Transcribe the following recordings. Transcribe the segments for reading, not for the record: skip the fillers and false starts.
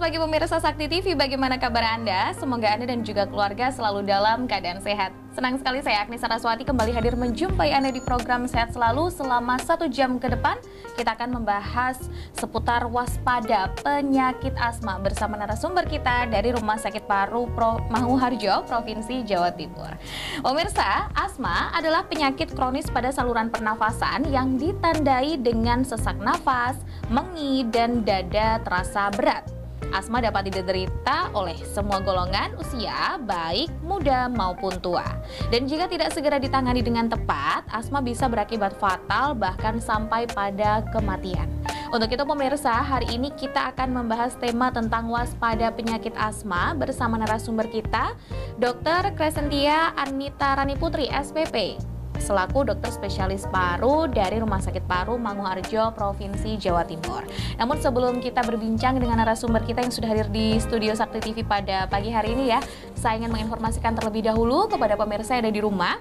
pagi pemirsa Sakti TV, bagaimana kabar Anda? Semoga Anda dan juga keluarga selalu dalam keadaan sehat. Senang sekali saya Agni Saraswati kembali hadir menjumpai Anda di program Sehat Selalu selama 1 jam ke depan. Kita akan membahas seputar waspada penyakit asma bersama narasumber kita dari Rumah Sakit Paru Manguharjo, Provinsi Jawa Timur. Pemirsa, asma adalah penyakit kronis pada saluran pernafasan yang ditandai dengan sesak nafas, mengi, dan dada terasa berat. Asma dapat diderita oleh semua golongan usia, baik muda maupun tua. Dan jika tidak segera ditangani dengan tepat, asma bisa berakibat fatal bahkan sampai pada kematian. Untuk itu pemirsa, hari ini kita akan membahas tema tentang waspada penyakit asma bersama narasumber kita, Dr. Crescentia Anita Raniputri, SPP, selaku dokter spesialis paru dari Rumah Sakit Paru Manguharjo, Provinsi Jawa Timur. Namun sebelum kita berbincang dengan narasumber kita yang sudah hadir di studio Sakti TV pada pagi hari ini ya, saya ingin menginformasikan terlebih dahulu kepada pemirsa yang ada di rumah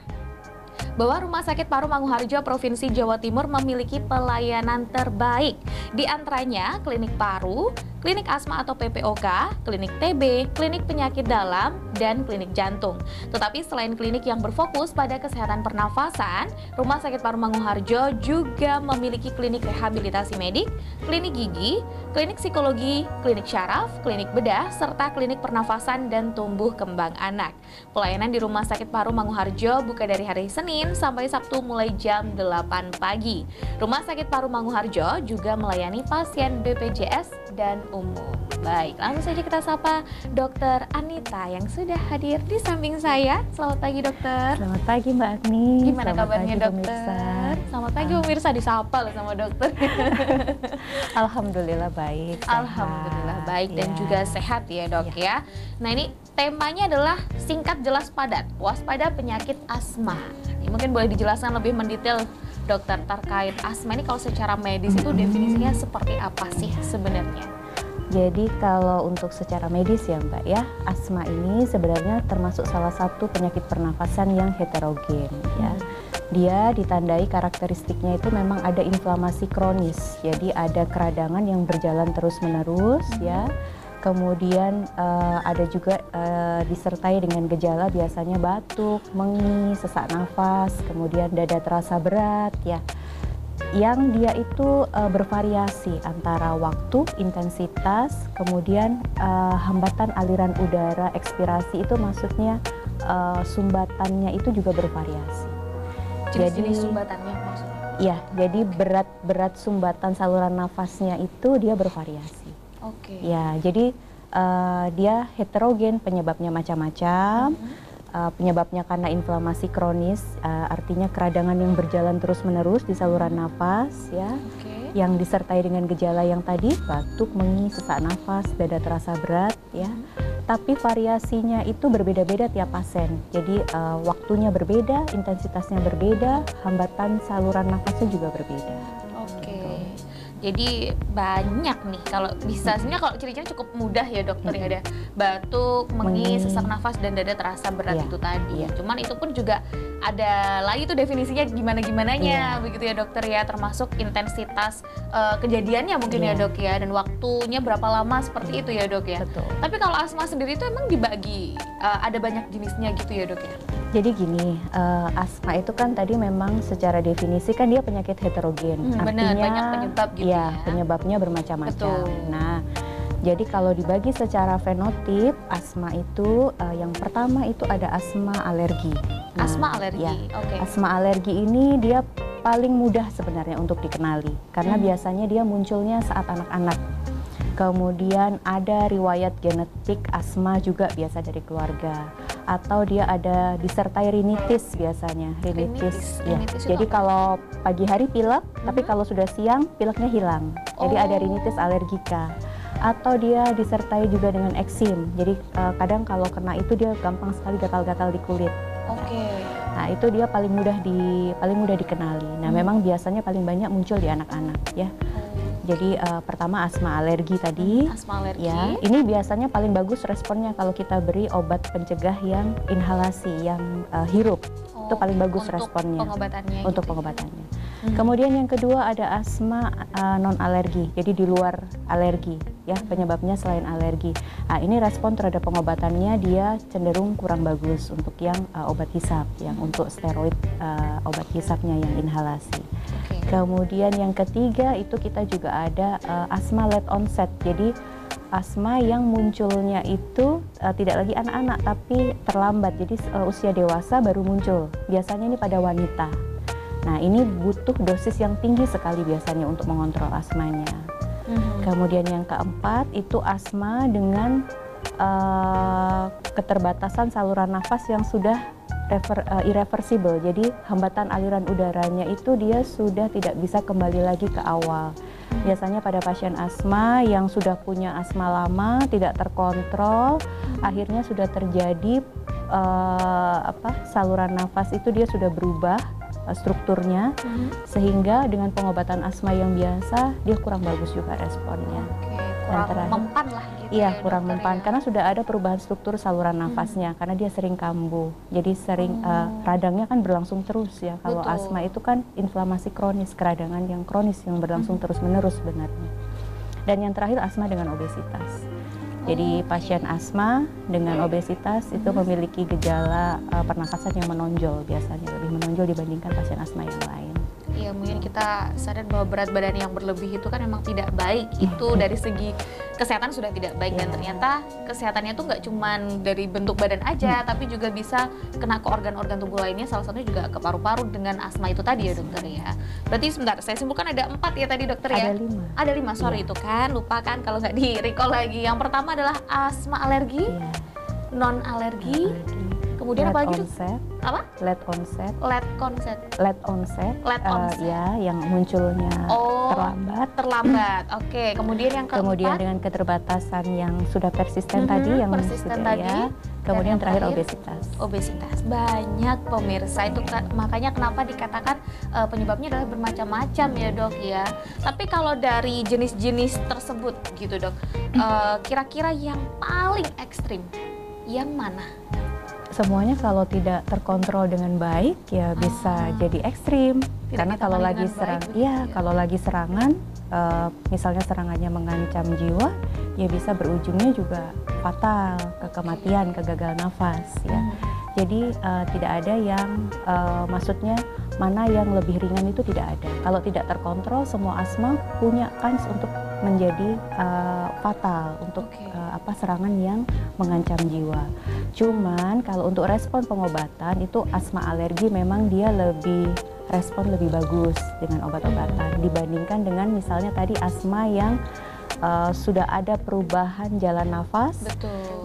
bahwa Rumah Sakit Paru Manguharjo, Provinsi Jawa Timur memiliki pelayanan terbaik. Di antaranya klinik paru, klinik asma atau PPOK, klinik TB, klinik penyakit dalam, dan klinik jantung. Tetapi selain klinik yang berfokus pada kesehatan pernafasan, Rumah Sakit Paru Manguharjo juga memiliki klinik rehabilitasi medik, klinik gigi, klinik psikologi, klinik syaraf, klinik bedah, serta klinik pernafasan dan tumbuh kembang anak. Pelayanan di Rumah Sakit Paru Manguharjo buka dari hari Senin sampai Sabtu mulai jam 8 pagi. Rumah Sakit Paru Manguharjo juga melayani pasien BPJS dan umum. Baik, langsung saja kita sapa Dokter Anita yang sudah hadir di samping saya. Selamat pagi dokter. Selamat pagi Mbak Agni. Gimana kabarnya pagi, dokter? Pemirsa. Selamat pagi pemirsa, disapa loh sama dokter. Alhamdulillah baik. Sehat. Alhamdulillah baik dan Ya. juga sehat ya dok ya. Nah ini temanya adalah singkat jelas padat, waspada penyakit asma. Mungkin boleh dijelaskan lebih mendetail dokter terkait asma ini kalau secara medis itu definisinya seperti apa sih sebenarnya? Jadi kalau untuk secara medis ya Mbak ya, asma ini sebenarnya termasuk salah satu penyakit pernafasan yang heterogen ya. Dia ditandai karakteristiknya itu memang ada inflamasi kronis, jadi ada keradangan yang berjalan terus-menerus ya. Kemudian ada juga disertai dengan gejala biasanya batuk, mengi, sesak nafas, kemudian dada terasa berat ya. Yang dia itu bervariasi antara waktu, intensitas, kemudian hambatan aliran udara, ekspirasi itu maksudnya sumbatannya itu juga bervariasi. Jenis sumbatannya maksudnya? Iya, jadi berat sumbatan saluran nafasnya itu dia bervariasi. Oke. Ya, jadi dia heterogen, penyebabnya macam-macam. Penyebabnya karena inflamasi kronis, artinya keradangan yang berjalan terus-menerus di saluran nafas, ya. Oke. Yang disertai dengan gejala yang tadi, batuk, mengi, sesak nafas, dada terasa berat, ya. Tapi variasinya itu berbeda-beda tiap pasien. Jadi waktunya berbeda, intensitasnya berbeda, hambatan saluran nafasnya juga berbeda. Oke. Jadi banyak nih kalau bisa. Sebenarnya kalau ciri-cirinya cukup mudah ya dokter ya, ada batuk, mengi, sesak nafas dan dada terasa berat itu tadi. Cuman itu pun juga ada lagi tuh definisinya gimana-gimananya begitu ya dokter ya, termasuk intensitas kejadiannya mungkin ya dok ya, dan waktunya berapa lama seperti itu ya dok ya. Betul. Tapi kalau asma sendiri itu emang dibagi ada banyak jenisnya gitu ya dok ya. Jadi gini, asma itu kan tadi memang secara definisi kan dia penyakit heterogen. Benar, Artinya banyak penyebab gitu ya. penyebabnya bermacam-macam. Betul. Nah, jadi kalau dibagi secara fenotip, asma itu yang pertama itu ada asma alergi. Nah, Asma alergi, oke. Asma alergi ini dia paling mudah sebenarnya untuk dikenali, karena biasanya dia munculnya saat anak-anak. Kemudian ada riwayat genetik asma juga biasa dari keluarga, atau dia ada disertai rinitis biasanya, rinitis ya. Jadi kalau pagi hari pilek, tapi kalau sudah siang pileknya hilang. Jadi ada rinitis alergika. Atau dia disertai juga dengan eksim. Jadi kadang kalau kena itu dia gampang sekali gatal-gatal di kulit. Oke. Nah, itu dia paling mudah dikenali. Nah, memang biasanya paling banyak muncul di anak-anak ya. Jadi pertama asma alergi tadi. Asma alergi. Ya, ini biasanya paling bagus responnya kalau kita beri obat pencegah yang inhalasi, yang hirup. Itu paling bagus untuk responnya. Pengobatannya Untuk gitu. pengobatannya. Kemudian yang kedua ada asma non alergi, jadi di luar alergi ya, penyebabnya selain alergi. Nah, ini respon terhadap pengobatannya dia cenderung kurang bagus untuk yang obat hisap, yang untuk steroid obat hisapnya yang inhalasi. Kemudian yang ketiga itu kita juga ada asma late onset, jadi asma yang munculnya itu tidak lagi anak-anak tapi terlambat, jadi usia dewasa baru muncul, biasanya ini pada wanita. Nah, ini butuh dosis yang tinggi sekali biasanya untuk mengontrol asmanya. Kemudian yang keempat itu asma dengan keterbatasan saluran nafas yang sudah irreversible, jadi hambatan aliran udaranya itu dia sudah tidak bisa kembali lagi ke awal. Biasanya pada pasien asma yang sudah punya asma lama tidak terkontrol, akhirnya sudah terjadi saluran nafas itu dia sudah berubah strukturnya, sehingga dengan pengobatan asma yang biasa dia kurang bagus juga responnya. Kurang mempan lah gitu. Iya, kurang mempan karena sudah ada perubahan struktur saluran nafasnya, karena dia sering kambuh. Jadi sering radangnya kan berlangsung terus ya. Kalau asma itu kan inflamasi kronis, keradangan yang kronis yang berlangsung terus-menerus sebenarnya. Dan yang terakhir asma dengan obesitas. Jadi pasien asma dengan obesitas itu memiliki gejala pernafasan yang menonjol, biasanya lebih menonjol dibandingkan pasien asma yang lain. Iya, mungkin kita sadar bahwa berat badan yang berlebih itu kan memang tidak baik. Itu dari segi kesehatan sudah tidak baik, dan ternyata kesehatannya tuh nggak cuman dari bentuk badan aja, tapi juga bisa kena ke organ-organ tubuh lainnya, salah satunya juga ke paru-paru dengan asma itu tadi ya dokter ya. Berarti sebentar, saya simpulkan ada 4 ya tadi dokter ya? Ada 5, sorry itu kan, lupa kan kalau nggak di-recall lagi. Yang pertama adalah asma alergi, non alergi. Kemudian apa lagi tuh? Apa? Late onset. Ya, yang munculnya terlambat. Oke. Kemudian yang keempat. Kemudian dengan keterbatasan yang sudah persisten tadi, yang persisten sudah tadi. Ya. Kemudian terakhir obesitas. Banyak pemirsa itu makanya kenapa dikatakan penyebabnya adalah bermacam-macam ya dok ya. Tapi kalau dari jenis-jenis tersebut gitu dok, kira-kira yang paling ekstrim yang mana? Semuanya kalau tidak terkontrol dengan baik ya bisa jadi ekstrim. Karena kalau lagi kalau lagi serangan, misalnya serangannya mengancam jiwa, ya bisa berujungnya juga fatal, ke kematian, kegagalan nafas ya. Jadi tidak ada yang maksudnya mana yang lebih ringan itu tidak ada. Kalau tidak terkontrol, semua asma punya kans untuk menjadi fatal, untuk serangan yang mengancam jiwa. Cuman kalau untuk respon pengobatan itu asma alergi memang dia respon lebih bagus dengan obat-obatan dibandingkan dengan misalnya tadi asma yang sudah ada perubahan jalan nafas.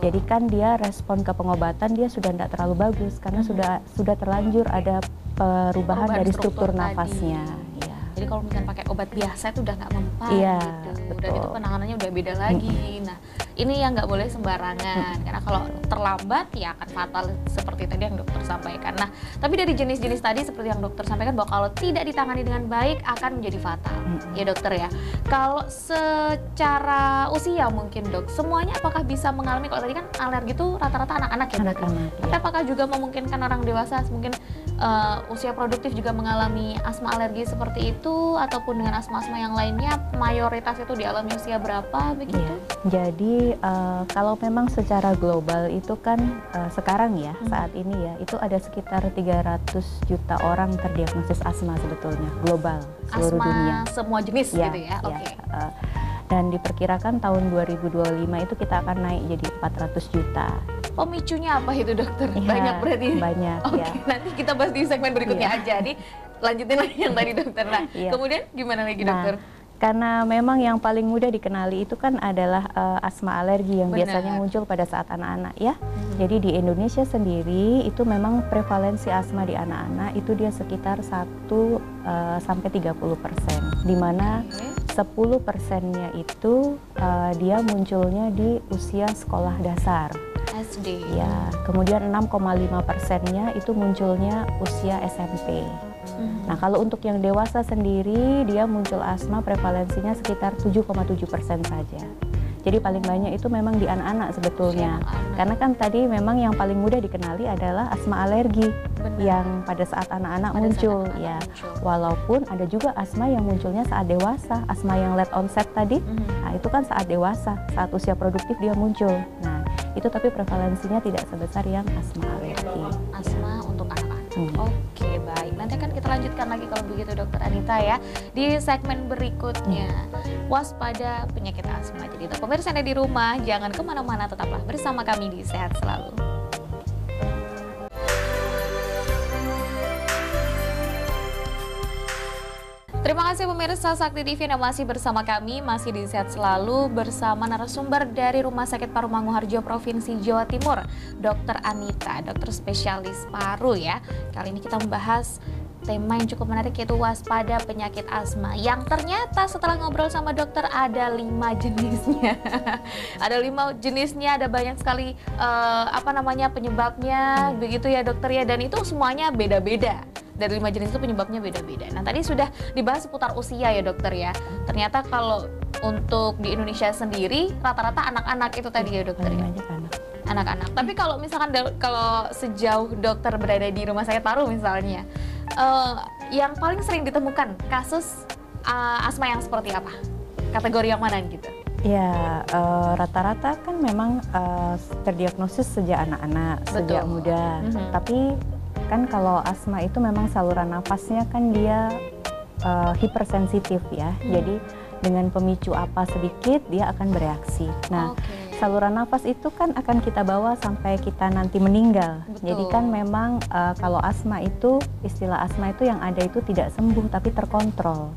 Jadi kan dia respon ke pengobatan dia sudah tidak terlalu bagus karena sudah terlanjur ada perubahan dari struktur nafasnya. Jadi kalau misalnya pakai obat biasa itu udah nggak mempan gitu, dan itu penanganannya udah beda lagi. Nah, ini yang nggak boleh sembarangan, karena kalau terlambat ya akan fatal seperti tadi yang dokter sampaikan. Nah, tapi dari jenis-jenis tadi seperti yang dokter sampaikan bahwa kalau tidak ditangani dengan baik akan menjadi fatal, ya dokter ya. Kalau secara usia mungkin dok, semuanya apakah bisa mengalami, kalau tadi kan alergi itu rata-rata anak-anak ya dok? Tapi apakah juga memungkinkan orang dewasa mungkin usia produktif juga mengalami asma alergi seperti itu, ataupun dengan asma-asma yang lainnya, mayoritas itu dialami usia berapa begitu? Jadi kalau memang secara global itu kan sekarang ya saat ini ya itu ada sekitar 300 juta orang terdiagnosis asma sebetulnya global seluruh dunia. Semua jenis gitu ya? Dan diperkirakan tahun 2025 itu kita akan naik jadi 400 juta. Pemicunya apa itu dokter? Banyak berarti? Banyak ya. Nanti kita bahas di segmen berikutnya aja. Nih lanjutin lagi yang tadi dokter. Nah, kemudian gimana lagi dokter? Karena memang yang paling mudah dikenali itu kan adalah asma alergi yang biasanya muncul pada saat anak-anak ya. Jadi di Indonesia sendiri itu memang prevalensi asma di anak-anak itu dia sekitar 1 sampai 30%, di mana 10%-nya itu dia munculnya di usia sekolah dasar. SD. Ya, kemudian 6,5%-nya itu munculnya usia SMP. Nah, kalau untuk yang dewasa sendiri dia muncul asma prevalensinya sekitar 7,7% saja. Jadi paling banyak itu memang di anak-anak sebetulnya. Anak-anak. Karena kan tadi memang yang paling mudah dikenali adalah asma alergi. Benar. Yang pada saat anak-anak muncul ya. Walaupun ada juga asma yang munculnya saat dewasa, asma yang late onset tadi. Nah, itu kan saat dewasa, saat usia produktif dia muncul. Nah, itu tapi prevalensinya tidak sebesar yang asma alergi. Asma untuk anak-anak. Oke, baik. Nanti akan kita lanjutkan lagi kalau begitu Dokter Anita ya di segmen berikutnya. Waspada penyakit asma. Jadi untuk pemirsa yang ada di rumah, jangan kemana-mana, tetaplah bersama kami di Sehat Selalu. Terima kasih pemirsa Sakti TV yang masih bersama kami, masih di Sehat Selalu bersama narasumber dari Rumah Sakit Paru Manguharjo Provinsi Jawa Timur, Dr. Anita, dokter spesialis paru ya. Kali ini kita membahas tema yang cukup menarik yaitu waspada penyakit asma, yang ternyata setelah ngobrol sama dokter ada 5 jenisnya. Ada 5 jenisnya, ada banyak sekali penyebabnya, begitu ya dokter ya, dan itu semuanya beda-beda. Dari 5 jenis itu penyebabnya beda-beda. Nah, tadi sudah dibahas seputar usia ya dokter ya. Ternyata kalau untuk di Indonesia sendiri rata-rata anak-anak itu tadi ya dokter ya. Anak-anak. Tapi kalau misalkan kalau sejauh dokter berada di rumah sakit paru misalnya, yang paling sering ditemukan kasus asma yang seperti apa? Kategori yang mana gitu? Ya, rata-rata kan memang terdiagnosis sejak anak-anak, sejak muda. Tapi kan kalau asma itu memang saluran nafasnya kan dia hipersensitif ya. Jadi dengan pemicu apa sedikit dia akan bereaksi. Nah, saluran nafas itu kan akan kita bawa sampai kita nanti meninggal. Jadi kan memang kalau asma itu, istilah asma itu yang ada itu tidak sembuh tapi terkontrol.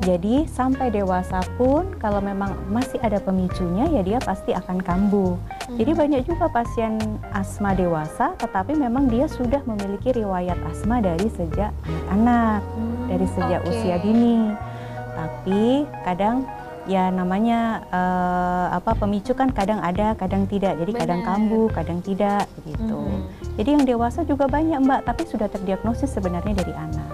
Jadi sampai dewasa pun kalau memang masih ada pemicunya ya dia pasti akan kambuh. Jadi banyak juga pasien asma dewasa tetapi memang dia sudah memiliki riwayat asma dari sejak anak-anak, dari sejak usia dini. Tapi kadang ya namanya pemicu kan kadang ada, kadang tidak. Jadi kadang kambuh, kadang tidak begitu. Jadi yang dewasa juga banyak Mbak, tapi sudah terdiagnosis sebenarnya dari anak.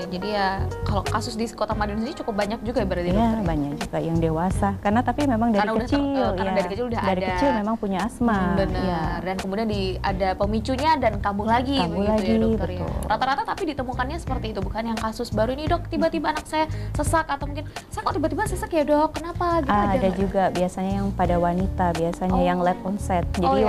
Jadi ya kalau kasus di Kota Madiun ini cukup banyak juga berarti ya, banyak juga yang dewasa. Karena tapi memang dari kecil dari kecil memang punya asma. Benar. Dan kemudian ada pemicunya dan kambuh lagi begitu ya dokter ya. Rata-rata tapi ditemukannya seperti itu, bukan yang kasus baru ini dok tiba-tiba anak saya sesak atau mungkin saya kok tiba-tiba sesak ya dok, kenapa? Gitu ada juga biasanya yang pada wanita, biasanya yang late onset. Jadi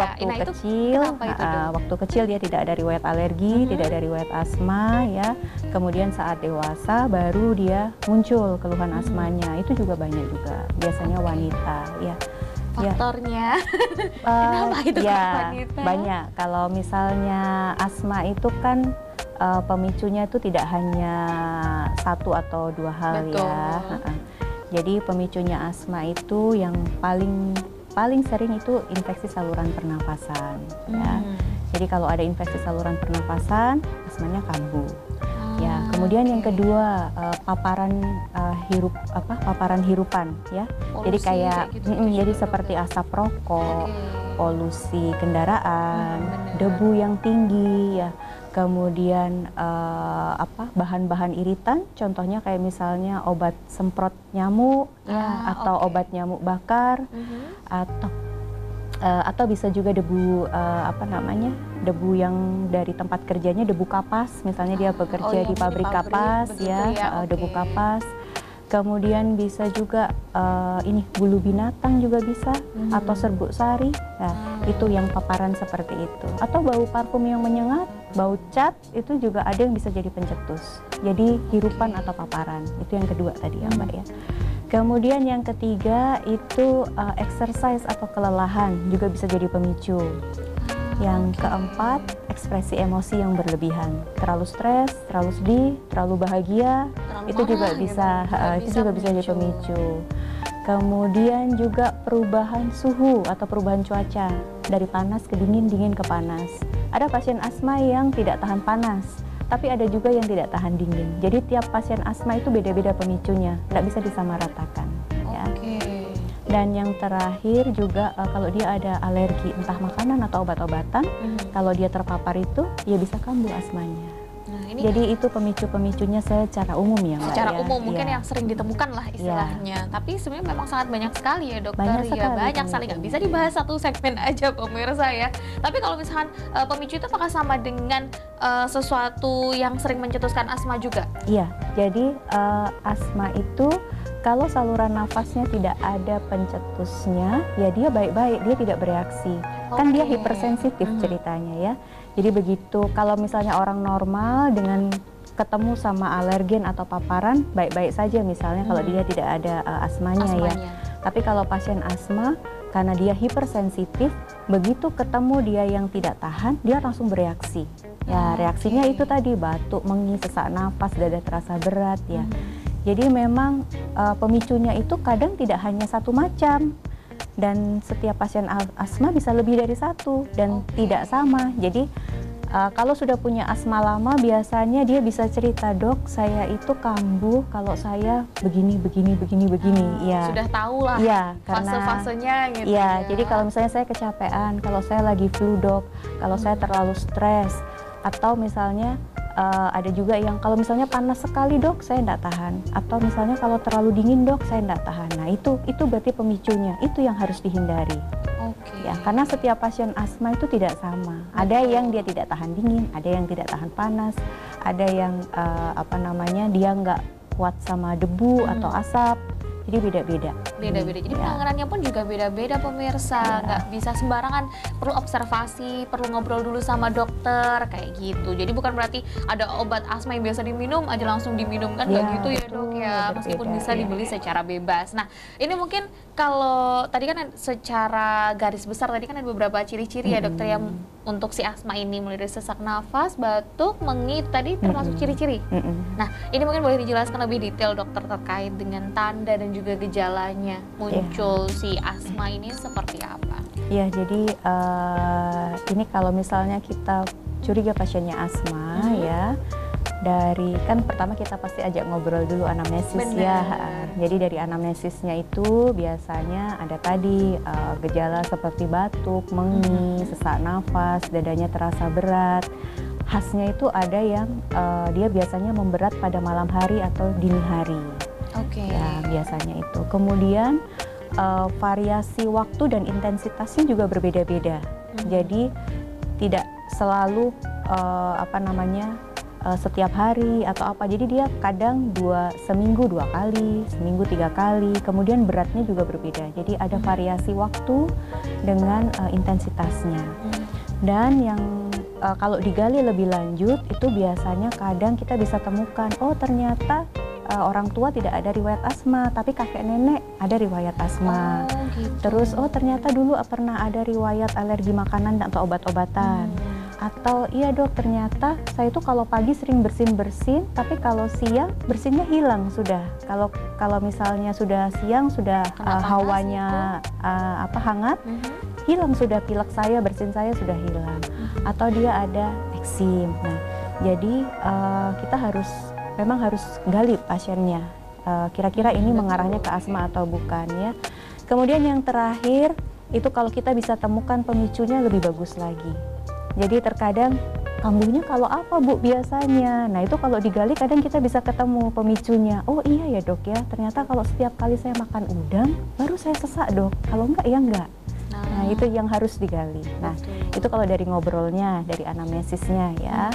waktu kecil dia tidak ada riwayat alergi, tidak ada riwayat asma ya. Kemudian saat dewasa baru dia muncul keluhan asmanya, itu juga banyak juga biasanya wanita ya. Faktornya kenapa itu wanita? Banyak. Kalau misalnya asma itu kan pemicunya itu tidak hanya 1 atau 2 hal. Ya. Jadi pemicunya asma itu yang paling sering itu infeksi saluran pernafasan ya. Jadi kalau ada infeksi saluran pernafasan, asmanya kambuh. Ya, kemudian yang kedua paparan hirupan ya. Polusi, jadi kayak jadi seperti asap rokok, polusi kendaraan, debu yang tinggi ya. Kemudian bahan-bahan iritan, contohnya kayak misalnya obat semprot nyamuk ya, atau obat nyamuk bakar, atau bisa juga debu debu yang dari tempat kerjanya, debu kapas, misalnya dia bekerja di pabrik kapas ya, debu kapas. Kemudian bisa juga bulu binatang juga bisa, atau serbuk sari. Nah, itu yang paparan seperti itu. Atau bau parfum yang menyengat, bau cat, itu juga ada yang bisa jadi pencetus. Jadi hirupan atau paparan, itu yang kedua tadi ya Mbak ya. Kemudian yang ketiga itu exercise atau kelelahan juga bisa jadi pemicu. Yang keempat, ekspresi emosi yang berlebihan, terlalu stres, terlalu sedih, terlalu bahagia, itu juga bisa jadi pemicu. Kemudian juga perubahan suhu atau perubahan cuaca dari panas ke dingin, dingin ke panas. Ada pasien asma yang tidak tahan panas, tapi ada juga yang tidak tahan dingin. Jadi tiap pasien asma itu beda-beda pemicunya, tidak bisa disamaratakan. Ya. Dan yang terakhir juga kalau dia ada alergi entah makanan atau obat-obatan, kalau dia terpapar itu ya bisa kambuh asmanya. Nah, ini Jadi itu pemicu-pemicunya secara umum ya Mbak secara ya. umum mungkin Iya. yang sering ditemukan lah istilahnya. Tapi sebenarnya memang sangat banyak sekali ya dokter. Banyak Ya sekali banyak sekali, nggak bisa dibahas satu segmen aja pemirsa ya. Tapi kalau misalkan pemicu itu apakah sama dengan sesuatu yang sering mencetuskan asma juga? Iya, jadi asma itu kalau saluran nafasnya tidak ada pencetusnya, ya dia baik-baik, dia tidak bereaksi. Kan dia Oke. hipersensitif ceritanya ya. Jadi begitu, kalau misalnya orang normal dengan ketemu sama alergen atau paparan, baik-baik saja misalnya kalau dia tidak ada asmanya ya. Asmanya. Tapi kalau pasien asma, karena dia hipersensitif, begitu ketemu dia yang tidak tahan, dia langsung bereaksi. Ya, reaksinya itu tadi batuk, mengi, sesak nafas, dada terasa berat ya. Jadi memang pemicunya itu kadang tidak hanya satu macam. Dan setiap pasien asma bisa lebih dari satu dan tidak sama. Jadi kalau sudah punya asma lama biasanya dia bisa cerita, dok saya itu kambuh kalau saya begini. Ya. Sudah tahu lah Iya, karena fase-fasenya gitu iya, ya. jadi kalau misalnya saya kecapean, kalau saya lagi flu dok, kalau saya terlalu stres, atau misalnya ada juga yang kalau misalnya panas sekali dok, saya tidak tahan, atau misalnya kalau terlalu dingin dok, saya tidak tahan. Nah itu berarti pemicunya, itu yang harus dihindari. Oke. Ya, karena setiap pasien asma itu tidak sama. Ada yang dia tidak tahan dingin, ada yang tidak tahan panas, ada yang dia nggak kuat sama debu atau asap. Jadi beda-beda. Beda-beda. Jadi penanganannya pun juga beda-beda pemirsa. Nggak bisa sembarangan. Perlu observasi, perlu ngobrol dulu sama dokter kayak gitu. Jadi bukan berarti ada obat asma yang biasa diminum aja langsung diminum kan nggak gitu ya dok ya. Meskipun bisa dibeli secara bebas. Nah ini mungkin kalau tadi kan secara garis besar tadi kan ada beberapa ciri-ciri ya dokter yang untuk si asma ini mulai dari sesak nafas, batuk, mengi tadi termasuk ciri-ciri. Nah ini mungkin boleh dijelaskan lebih detail dokter terkait dengan tanda dan juga gejalanya muncul si asma ini seperti apa? Ya, jadi ini kalau misalnya kita curiga pasiennya asma ya, dari kan pertama kita pasti ajak ngobrol dulu anamnesis ya. Jadi dari anamnesisnya itu biasanya ada tadi gejala seperti batuk, mengi, sesak nafas, dadanya terasa berat. Khasnya itu ada yang dia biasanya memberat pada malam hari atau dini hari. Oke. Ya, biasanya itu. Kemudian variasi waktu dan intensitasnya juga berbeda-beda. Jadi tidak selalu setiap hari atau apa. Jadi dia kadang seminggu 2 kali, seminggu 3 kali. Kemudian beratnya juga berbeda. Jadi ada variasi waktu dengan intensitasnya. Dan yang kalau digali lebih lanjut itu biasanya kadang kita bisa temukan, oh ternyata orang tua tidak ada riwayat asma, tapi kakek nenek ada riwayat asma. Gitu. Terus ternyata dulu pernah ada riwayat alergi makanan atau obat-obatan. Atau iya dok, ternyata saya itu kalau pagi sering bersin-bersin, tapi kalau siang bersinnya hilang sudah. Kalau misalnya sudah siang sudah hawanya hangat, hilang sudah, pilek saya, bersin saya sudah hilang. Atau dia ada eksim. Nah, jadi kita memang harus gali pasiennya, kira-kira ini mengarahnya ke asma atau bukan ya. Kemudian yang terakhir itu kalau kita bisa temukan pemicunya lebih bagus lagi. Jadi terkadang kambuhnya kalau apa bu biasanya, nah itu kalau digali kadang kita bisa ketemu pemicunya. Oh iya ya dok ya, ternyata kalau setiap kali saya makan udang baru saya sesak dok, kalau enggak ya enggak. Nah itu yang harus digali. Nah itu kalau dari ngobrolnya, dari anamnesisnya ya.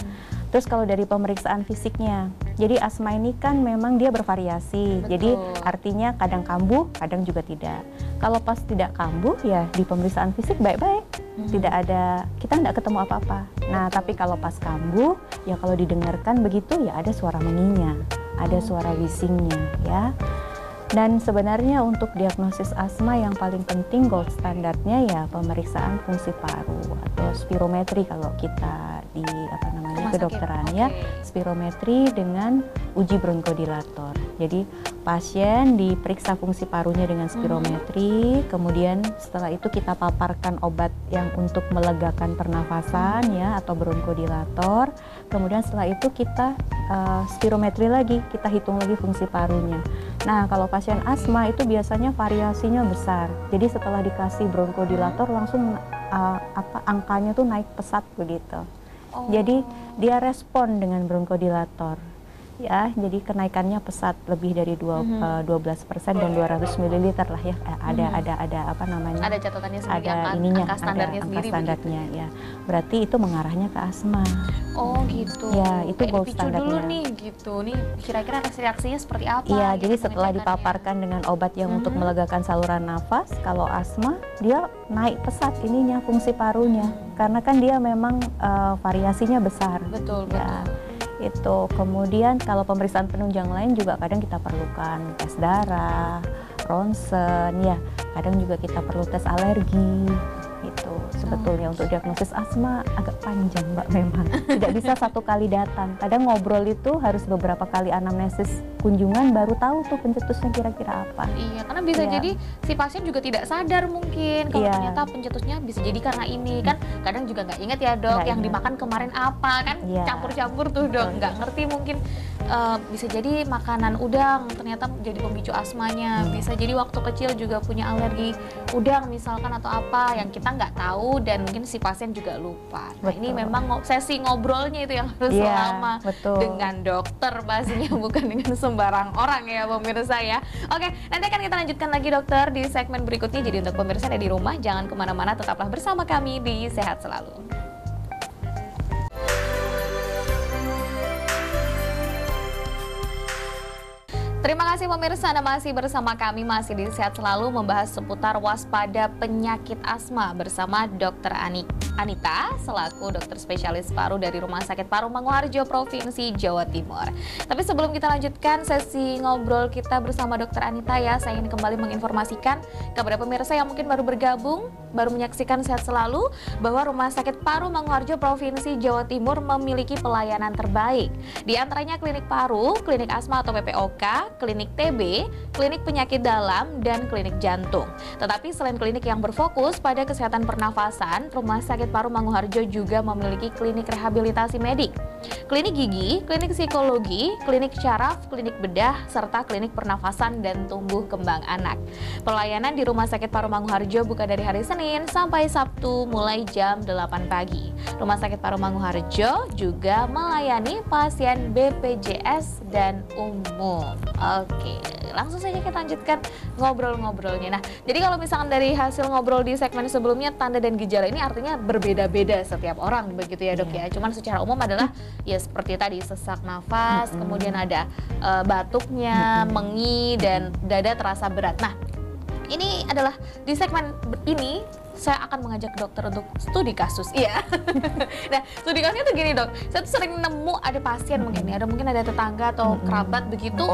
Terus kalau dari pemeriksaan fisiknya, jadi asma ini kan memang dia bervariasi. Jadi artinya kadang kambuh, kadang juga tidak. Kalau pas tidak kambuh ya di pemeriksaan fisik baik-baik, tidak ada, kita tidak ketemu apa-apa. Nah tapi kalau pas kambuh, ya kalau didengarkan begitu ya ada suara menginya, ada suara bisingnya ya. Dan sebenarnya untuk diagnosis asma yang paling penting gold standarnya ya pemeriksaan fungsi paru atau spirometri kalau kita di kedokteran ya, spirometri dengan uji bronkodilator. Jadi pasien diperiksa fungsi parunya dengan spirometri, kemudian setelah itu kita paparkan obat yang untuk melegakan pernafasan ya atau bronkodilator. Kemudian setelah itu kita spirometri lagi, kita hitung lagi fungsi parunya. Nah, kalau pasien asma itu biasanya variasinya besar. Jadi setelah dikasih bronkodilator langsung angkanya tuh naik pesat begitu. Jadi dia respon dengan bronkodilator. Ya, jadi kenaikannya pesat lebih dari 12% dan 200 ml lah ya. Ada apa namanya? Ada catatannya sendiri, ada ininya, angka standarnya ada sendiri angka standarnya begitu. ya. Berarti itu mengarahnya ke asma. Oh gitu. Ya, itu Kayak gold dipicu standarnya. dulu nih gitu. Nih kira-kira reaksinya seperti apa? Iya, gitu jadi setelah meningkatkannya. dipaparkan dengan obat yang untuk melegakan saluran nafas, kalau asma dia naik pesat ininya fungsi parunya, karena kan dia memang variasinya besar. Betul, Ya, betul. itu. Kemudian kalau pemeriksaan penunjang lain juga kadang kita perlukan tes darah, ronsen, ya. Kadang juga kita perlu tes alergi. Itu sebetulnya untuk diagnosis asma agak panjang Mbak memang. Tidak bisa satu kali datang. Kadang ngobrol itu harus beberapa kali anamnesis kunjungan baru tahu tuh pencetusnya kira-kira apa. Iya, karena bisa Iya. jadi si pasien juga tidak sadar mungkin kalau Iya. ternyata pencetusnya bisa jadi karena ini kan. Kadang juga nggak inget ya dok Nggak yang ingat. dimakan kemarin apa kan, Iya. campur-campur tuh dok, Betul. nggak ngerti mungkin bisa jadi makanan udang ternyata jadi pemicu asmanya, bisa jadi waktu kecil juga punya alergi udang misalkan atau apa yang kita nggak tahu dan mungkin si pasien juga lupa. Nah, ini Betul. memang sesi ngobrolnya itu yang harus Iya, lama betul. dengan dokter pastinya bukan dengan sembarang orang ya pemirsa ya. Oke, nanti akan kita lanjutkan lagi dokter di segmen berikutnya. Jadi untuk pemirsa yang ada di rumah jangan kemana-mana, tetaplah bersama kami di Sehat Selalu. Terima kasih pemirsa, Anda masih bersama kami, masih di Sehat Selalu membahas seputar waspada penyakit asma bersama Dr. Anita selaku dokter spesialis paru dari Rumah Sakit Paru Manguharjo, Provinsi Jawa Timur. Tapi sebelum kita lanjutkan sesi ngobrol kita bersama Dr. Anita ya, saya ingin kembali menginformasikan kepada pemirsa yang mungkin baru bergabung, baru menyaksikan Sehat Selalu, bahwa Rumah Sakit Paru Manguharjo, Provinsi Jawa Timur memiliki pelayanan terbaik. Di antaranya klinik paru, klinik asma atau PPOK, klinik TB, klinik penyakit dalam, dan klinik jantung. Tetapi selain klinik yang berfokus pada kesehatan pernafasan, Rumah Sakit Paru Manguharjo juga memiliki klinik rehabilitasi medik, klinik gigi, klinik psikologi, klinik syaraf, klinik bedah, serta klinik pernafasan dan tumbuh kembang anak. Pelayanan di Rumah Sakit Paru Manguharjo buka dari hari Senin sampai Sabtu mulai jam 8 pagi. Rumah Sakit Paru Manguharjo juga melayani pasien BPJS dan umum. Oke, langsung saja kita lanjutkan ngobrol-ngobrolnya. Nah, jadi kalau misalkan dari hasil ngobrol di segmen sebelumnya, tanda dan gejala ini artinya berbeda-beda setiap orang begitu ya dok ya. Cuman secara umum adalah ya seperti tadi sesak nafas, kemudian ada batuknya, mengi, dan dada terasa berat. Nah, ini adalah di segmen ini saya akan mengajak dokter untuk studi kasus. Iya. Nah, studi kasusnya tuh gini dok. Saya tuh sering nemu ada pasien mungkin ada tetangga atau kerabat begitu.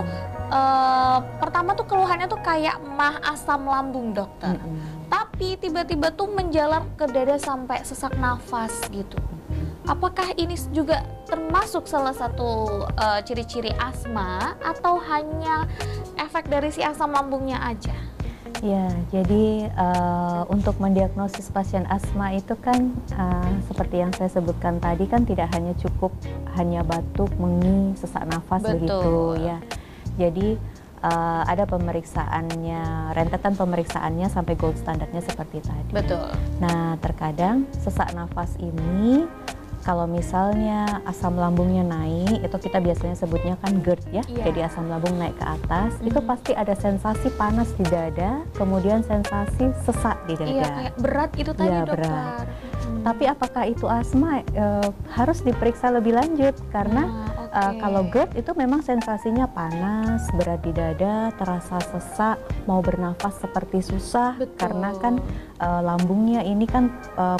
Pertama tuh keluhannya tuh kayak mah asam lambung dokter. Tapi tiba-tiba tuh menjalar ke dada sampai sesak nafas gitu. Apakah ini juga termasuk salah satu ciri-ciri asma atau hanya efek dari si asam lambungnya aja? Ya, jadi untuk mendiagnosis pasien asma itu kan seperti yang saya sebutkan tadi kan tidak hanya cukup hanya batuk, mengi, sesak nafas begitu ya. Jadi ada pemeriksaannya, rentetan pemeriksaannya sampai gold standarnya seperti tadi. Betul. Nah, terkadang sesak nafas ini kalau misalnya asam lambungnya naik, itu kita biasanya sebutnya kan GERD ya, jadi asam lambung naik ke atas, itu pasti ada sensasi panas di dada, kemudian sensasi sesak di dada. Iya, kayak berat itu tadi Ya, dokter. berat. Tapi apakah itu asma? Harus diperiksa lebih lanjut, karena kalau GERD itu memang sensasinya panas, berat di dada, terasa sesak, mau bernafas seperti susah. Betul. Karena kan lambungnya ini kan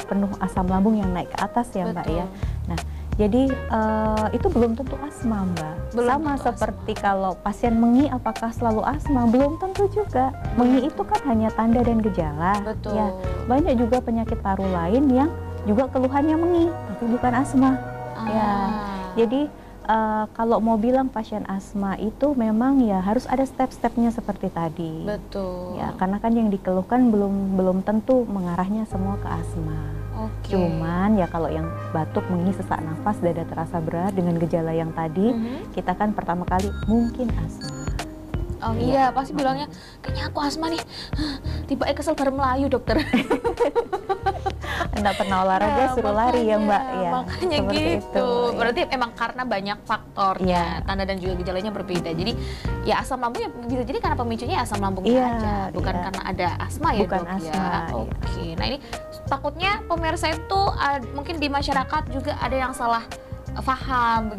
penuh asam lambung yang naik ke atas ya Mbak ya. Nah, jadi itu belum tentu asma Mbak. Sama seperti kalau pasien mengi apakah selalu asma? Belum tentu juga. Mengi itu kan hanya tanda dan gejala. Betul. Ya, banyak juga penyakit paru lain yang juga keluhannya mengi, tapi bukan asma. Ya, jadi kalau mau bilang pasien asma itu memang ya harus ada step-stepnya seperti tadi. Betul. Ya, karena kan yang dikeluhkan belum tentu mengarahnya semua ke asma. Cuman ya kalau yang batuk, mengi, sesak nafas, dada terasa berat dengan gejala yang tadi, kita kan pertama kali mungkin asma. Oh iya, pasti bilangnya kayaknya aku asma nih. Tiba kesel bareng Melayu dokter. nggak pernah olahraga Nah, suruh lari ya Mbak ya. Makanya seperti gitu. itu, ya. Berarti emang karena banyak faktornya, tanda dan juga gejalanya berbeda. Jadi ya asam lambung ya bisa jadi karena pemicunya asam lambungnya Iya, aja, bukan iya. karena ada asma ya Bukan dok asma, ya. iya. Oke. Nah ini takutnya pemirsa itu mungkin di masyarakat juga ada yang salah paham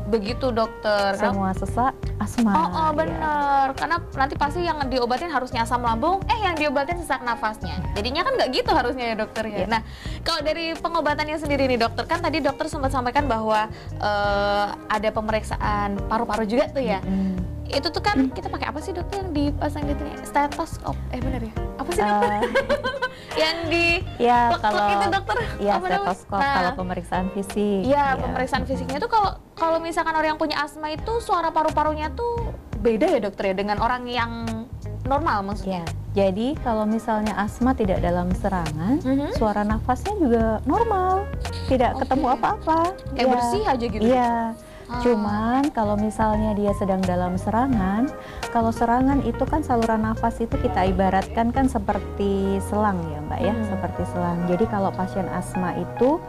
begitu dokter. Semua sesak asma. Oh, ya. bener, karena nanti pasti yang diobatin harusnya asam lambung, yang diobatin sesak nafasnya. Jadinya kan nggak gitu harusnya ya dokter ya. Iya. Nah, kalau dari pengobatannya sendiri nih dokter, kan tadi dokter sempat sampaikan bahwa ada pemeriksaan paru-paru juga tuh ya. Itu tuh kan kita pakai apa sih dokter yang dipasang gitu nih? Stetoskop, bener ya? Apa sih dokter? Yang di Ya plek-plek kalau itu dokter? ya Apa namanya? stetoskop Nah, kalau pemeriksaan fisik. iya, pemeriksaan fisiknya tuh kalau misalkan orang yang punya asma itu suara paru-parunya tuh beda ya dokter ya dengan orang yang normal maksudnya. Ya, jadi kalau misalnya asma tidak dalam serangan, Mhm. suara nafasnya juga normal, tidak Oke. ketemu apa-apa. Kayak Ya. bersih aja gitu. Iya. Ah. Cuman kalau misalnya dia sedang dalam serangan, kalau serangan itu kan saluran nafas itu kita ibaratkan kan seperti selang ya Mbak ya, seperti selang. Jadi kalau pasien asma itu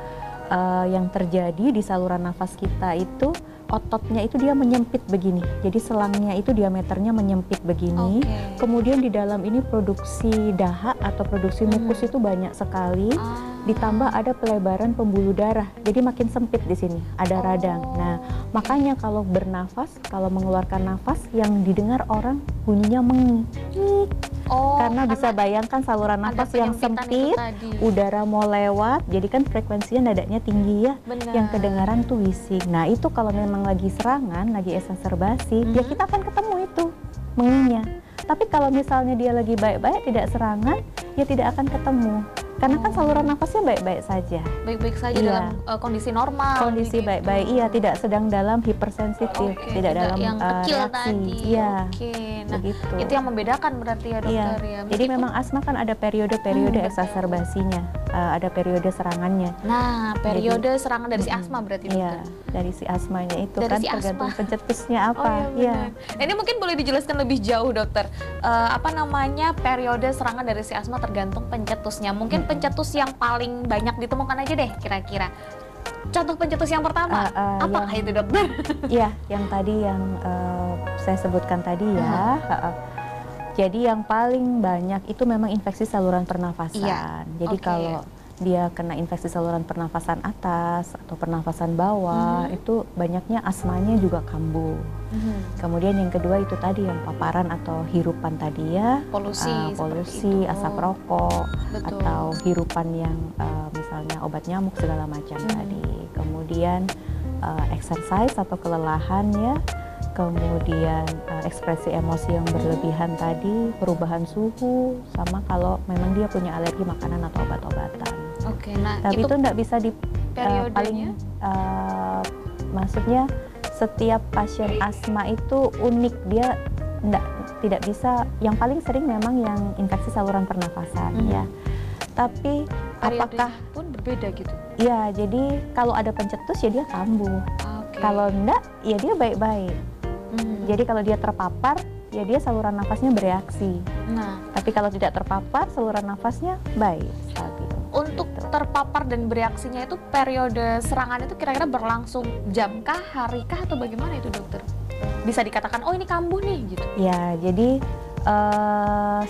yang terjadi di saluran nafas kita itu ototnya itu dia menyempit begini. Jadi selangnya itu diameternya menyempit begini. Oke. Kemudian di dalam ini produksi dahak atau produksi mukus itu banyak sekali. Ditambah ada pelebaran pembuluh darah, jadi makin sempit di sini, ada radang. Nah, makanya kalau bernafas, kalau mengeluarkan nafas, yang didengar orang bunyinya mengik. Karena bisa bayangkan saluran ada nafas yang penyempitan itu sempit, tadi. udara mau lewat, jadi kan frekuensinya nadanya tinggi ya. Benar. Yang kedengaran tuh bising. Nah, itu kalau memang lagi serangan, lagi exacerbasi, ya kita akan ketemu itu menginya. Tapi kalau misalnya dia lagi baik-baik, tidak serangan, ya tidak akan ketemu. Karena kan saluran nafasnya baik-baik saja. Baik-baik saja Iya. dalam kondisi normal. Kondisi gitu. baik-baik, iya, tidak sedang dalam hipersensitif, Oke, tidak dalam yang kecil reaksi. tadi. Iya, Oke. Nah, begitu. itu yang membedakan berarti ya Iya. dokter ya. Jadi Meskipun- memang asma kan ada periode-periode exacerbasinya, ada periode serangannya. Nah, periode serangan dari si asma berarti Iya, dokter. dari si asmanya itu Dari kan si tergantung asma. pencetusnya Oh apa. iya benar. Nah, ini mungkin boleh dijelaskan lebih jauh dokter. Apa namanya periode serangan dari si asma tergantung pencetusnya. Mungkin pencetus yang paling banyak ditemukan aja deh kira-kira. Contoh pencetus yang pertama, apakah itu dokter? Iya, yang tadi yang saya sebutkan tadi ya. Jadi yang paling banyak itu memang infeksi saluran pernafasan. Iya, Jadi oke. kalau dia kena infeksi saluran pernafasan atas atau pernafasan bawah, itu banyaknya asmanya juga kambuh. Kemudian yang kedua itu tadi yang paparan atau hirupan tadi ya, Polusi, seperti polusi, itu. asap rokok, Betul. atau hirupan yang misalnya obat nyamuk segala macam tadi. Kemudian exercise atau kelelahan ya, kemudian ekspresi emosi yang berlebihan tadi, perubahan suhu, sama kalau memang dia punya alergi makanan atau obat-obatan. Oke, nah Tapi itu itu nggak bisa di periodenya? paling maksudnya setiap pasien asma itu unik, dia tidak bisa. Yang paling sering memang yang infeksi saluran pernafasan ya. Tapi apakah periodenya pun berbeda gitu? ya, jadi kalau ada pencetus ya dia kambuh. Oke. Kalau enggak ya dia baik-baik. Jadi kalau dia terpapar ya dia saluran nafasnya bereaksi. Nah, Tapi kalau tidak terpapar saluran nafasnya baik, stabil. untuk terpapar dan bereaksinya itu periode serangan itu kira-kira berlangsung jam kah, hari kah, atau bagaimana itu dokter? Bisa dikatakan, oh ini kambuh nih gitu. Ya, jadi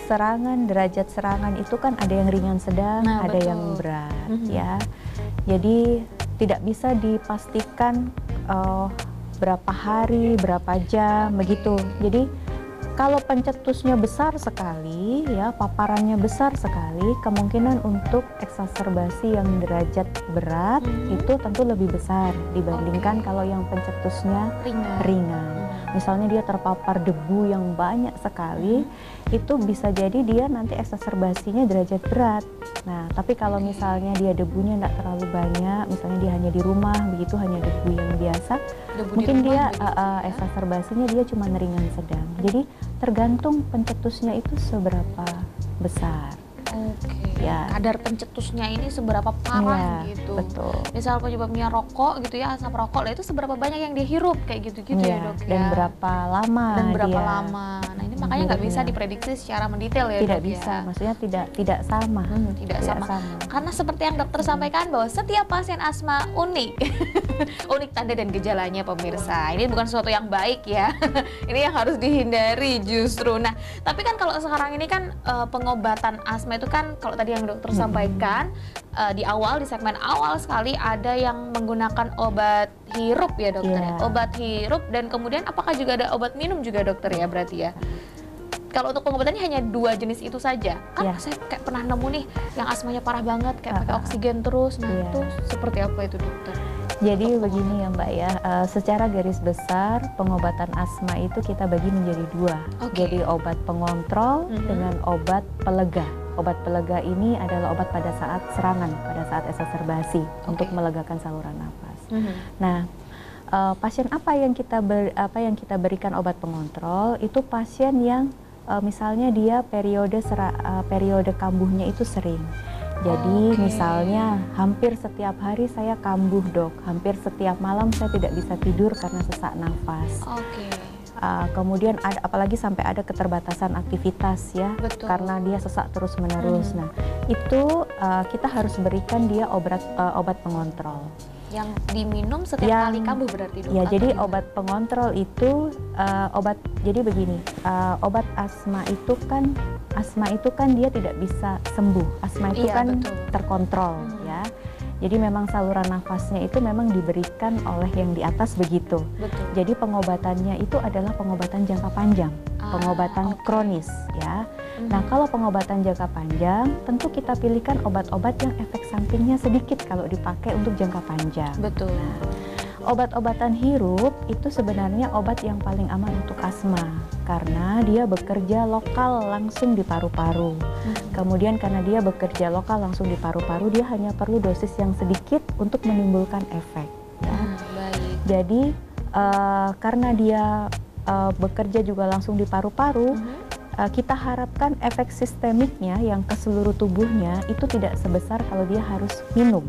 serangan, derajat serangan itu kan ada yang ringan sedang, Nah, ada betul. yang berat ya. Jadi tidak bisa dipastikan berapa hari, berapa jam begitu. Jadi kalau pencetusnya besar sekali ya, paparannya besar sekali, kemungkinan untuk eksaserbasi yang derajat berat itu tentu lebih besar dibandingkan kalau yang pencetusnya ringan. Misalnya dia terpapar debu yang banyak sekali, itu bisa jadi dia nanti eksaserbasinya derajat berat. Nah, tapi kalau misalnya dia debunya nggak terlalu banyak, misalnya dia hanya di rumah, begitu hanya debu yang biasa, Debu di mungkin rumah dia begitu ya? eksaserbasinya dia cuma ringan sedang. Jadi tergantung pencetusnya itu seberapa besar. Oke. Ya. Kadar pencetusnya ini seberapa parah Iya, gitu. betul. Misal penyebabnya rokok gitu ya, asap rokok, lah itu seberapa banyak yang dihirup kayak gitu-gitu ya Iya, dok ya. dan berapa lama Dan berapa dia. lama. Nah ini Ini makanya nggak bisa Menurutnya. diprediksi secara mendetail ya, Tidak Dok, bisa, ya? maksudnya tidak sama. Tidak sama. Karena seperti yang dokter sampaikan bahwa setiap pasien asma unik. Unik tanda dan gejalanya pemirsa. Ini bukan sesuatu yang baik ya. Ini yang harus dihindari justru. Nah, tapi kan kalau sekarang ini kan pengobatan asma itu kan kalau tadi yang dokter sampaikan di awal, di segmen awal sekali ada yang menggunakan obat hirup ya dokter. Iya. Obat hirup dan kemudian apakah juga ada obat minum juga dokter ya berarti ya? Kalau untuk pengobatannya hanya 2 jenis itu saja. Kan Iya. saya kayak pernah nemu nih yang asmanya parah banget kayak pakai oksigen terus. Nah, Iya. itu seperti apa itu dokter? Jadi begini ya Mbak ya, secara garis besar pengobatan asma itu kita bagi menjadi 2. Oke. Jadi obat pengontrol dengan obat pelega. Obat pelega ini adalah obat pada saat serangan, pada saat exacerbasi untuk melegakan saluran nafas. Nah, pasien apa yang kita berikan obat pengontrol itu pasien yang misalnya dia periode kambuhnya itu sering. Jadi misalnya hampir setiap hari saya kambuh dok, hampir setiap malam saya tidak bisa tidur karena sesak nafas. Kemudian ada apalagi sampai ada keterbatasan aktivitas ya, Betul. karena dia sesak terus menerus. Nah itu kita harus berikan dia obat pengontrol. Yang diminum setiap kali kambuh berarti dok? Ya, Atau jadi gimana? obat pengontrol itu jadi begini, obat asma itu kan dia tidak bisa sembuh. Asma itu Iya, kan betul. terkontrol ya. Jadi memang saluran nafasnya itu memang diberikan oleh yang di atas begitu. Betul. Jadi pengobatannya itu adalah pengobatan jangka panjang, pengobatan kronis ya. Nah, kalau pengobatan jangka panjang, tentu kita pilihkan obat-obat yang efek sampingnya sedikit kalau dipakai untuk jangka panjang. Betul. Obat-obatan hirup itu sebenarnya obat yang paling aman untuk asma karena dia bekerja lokal langsung di paru-paru. Kemudian karena dia bekerja lokal langsung di paru-paru, dia hanya perlu dosis yang sedikit untuk menimbulkan efek. Ya. Baik. Jadi karena dia bekerja juga langsung di paru-paru, kita harapkan efek sistemiknya yang ke seluruh tubuhnya itu tidak sebesar kalau dia harus minum.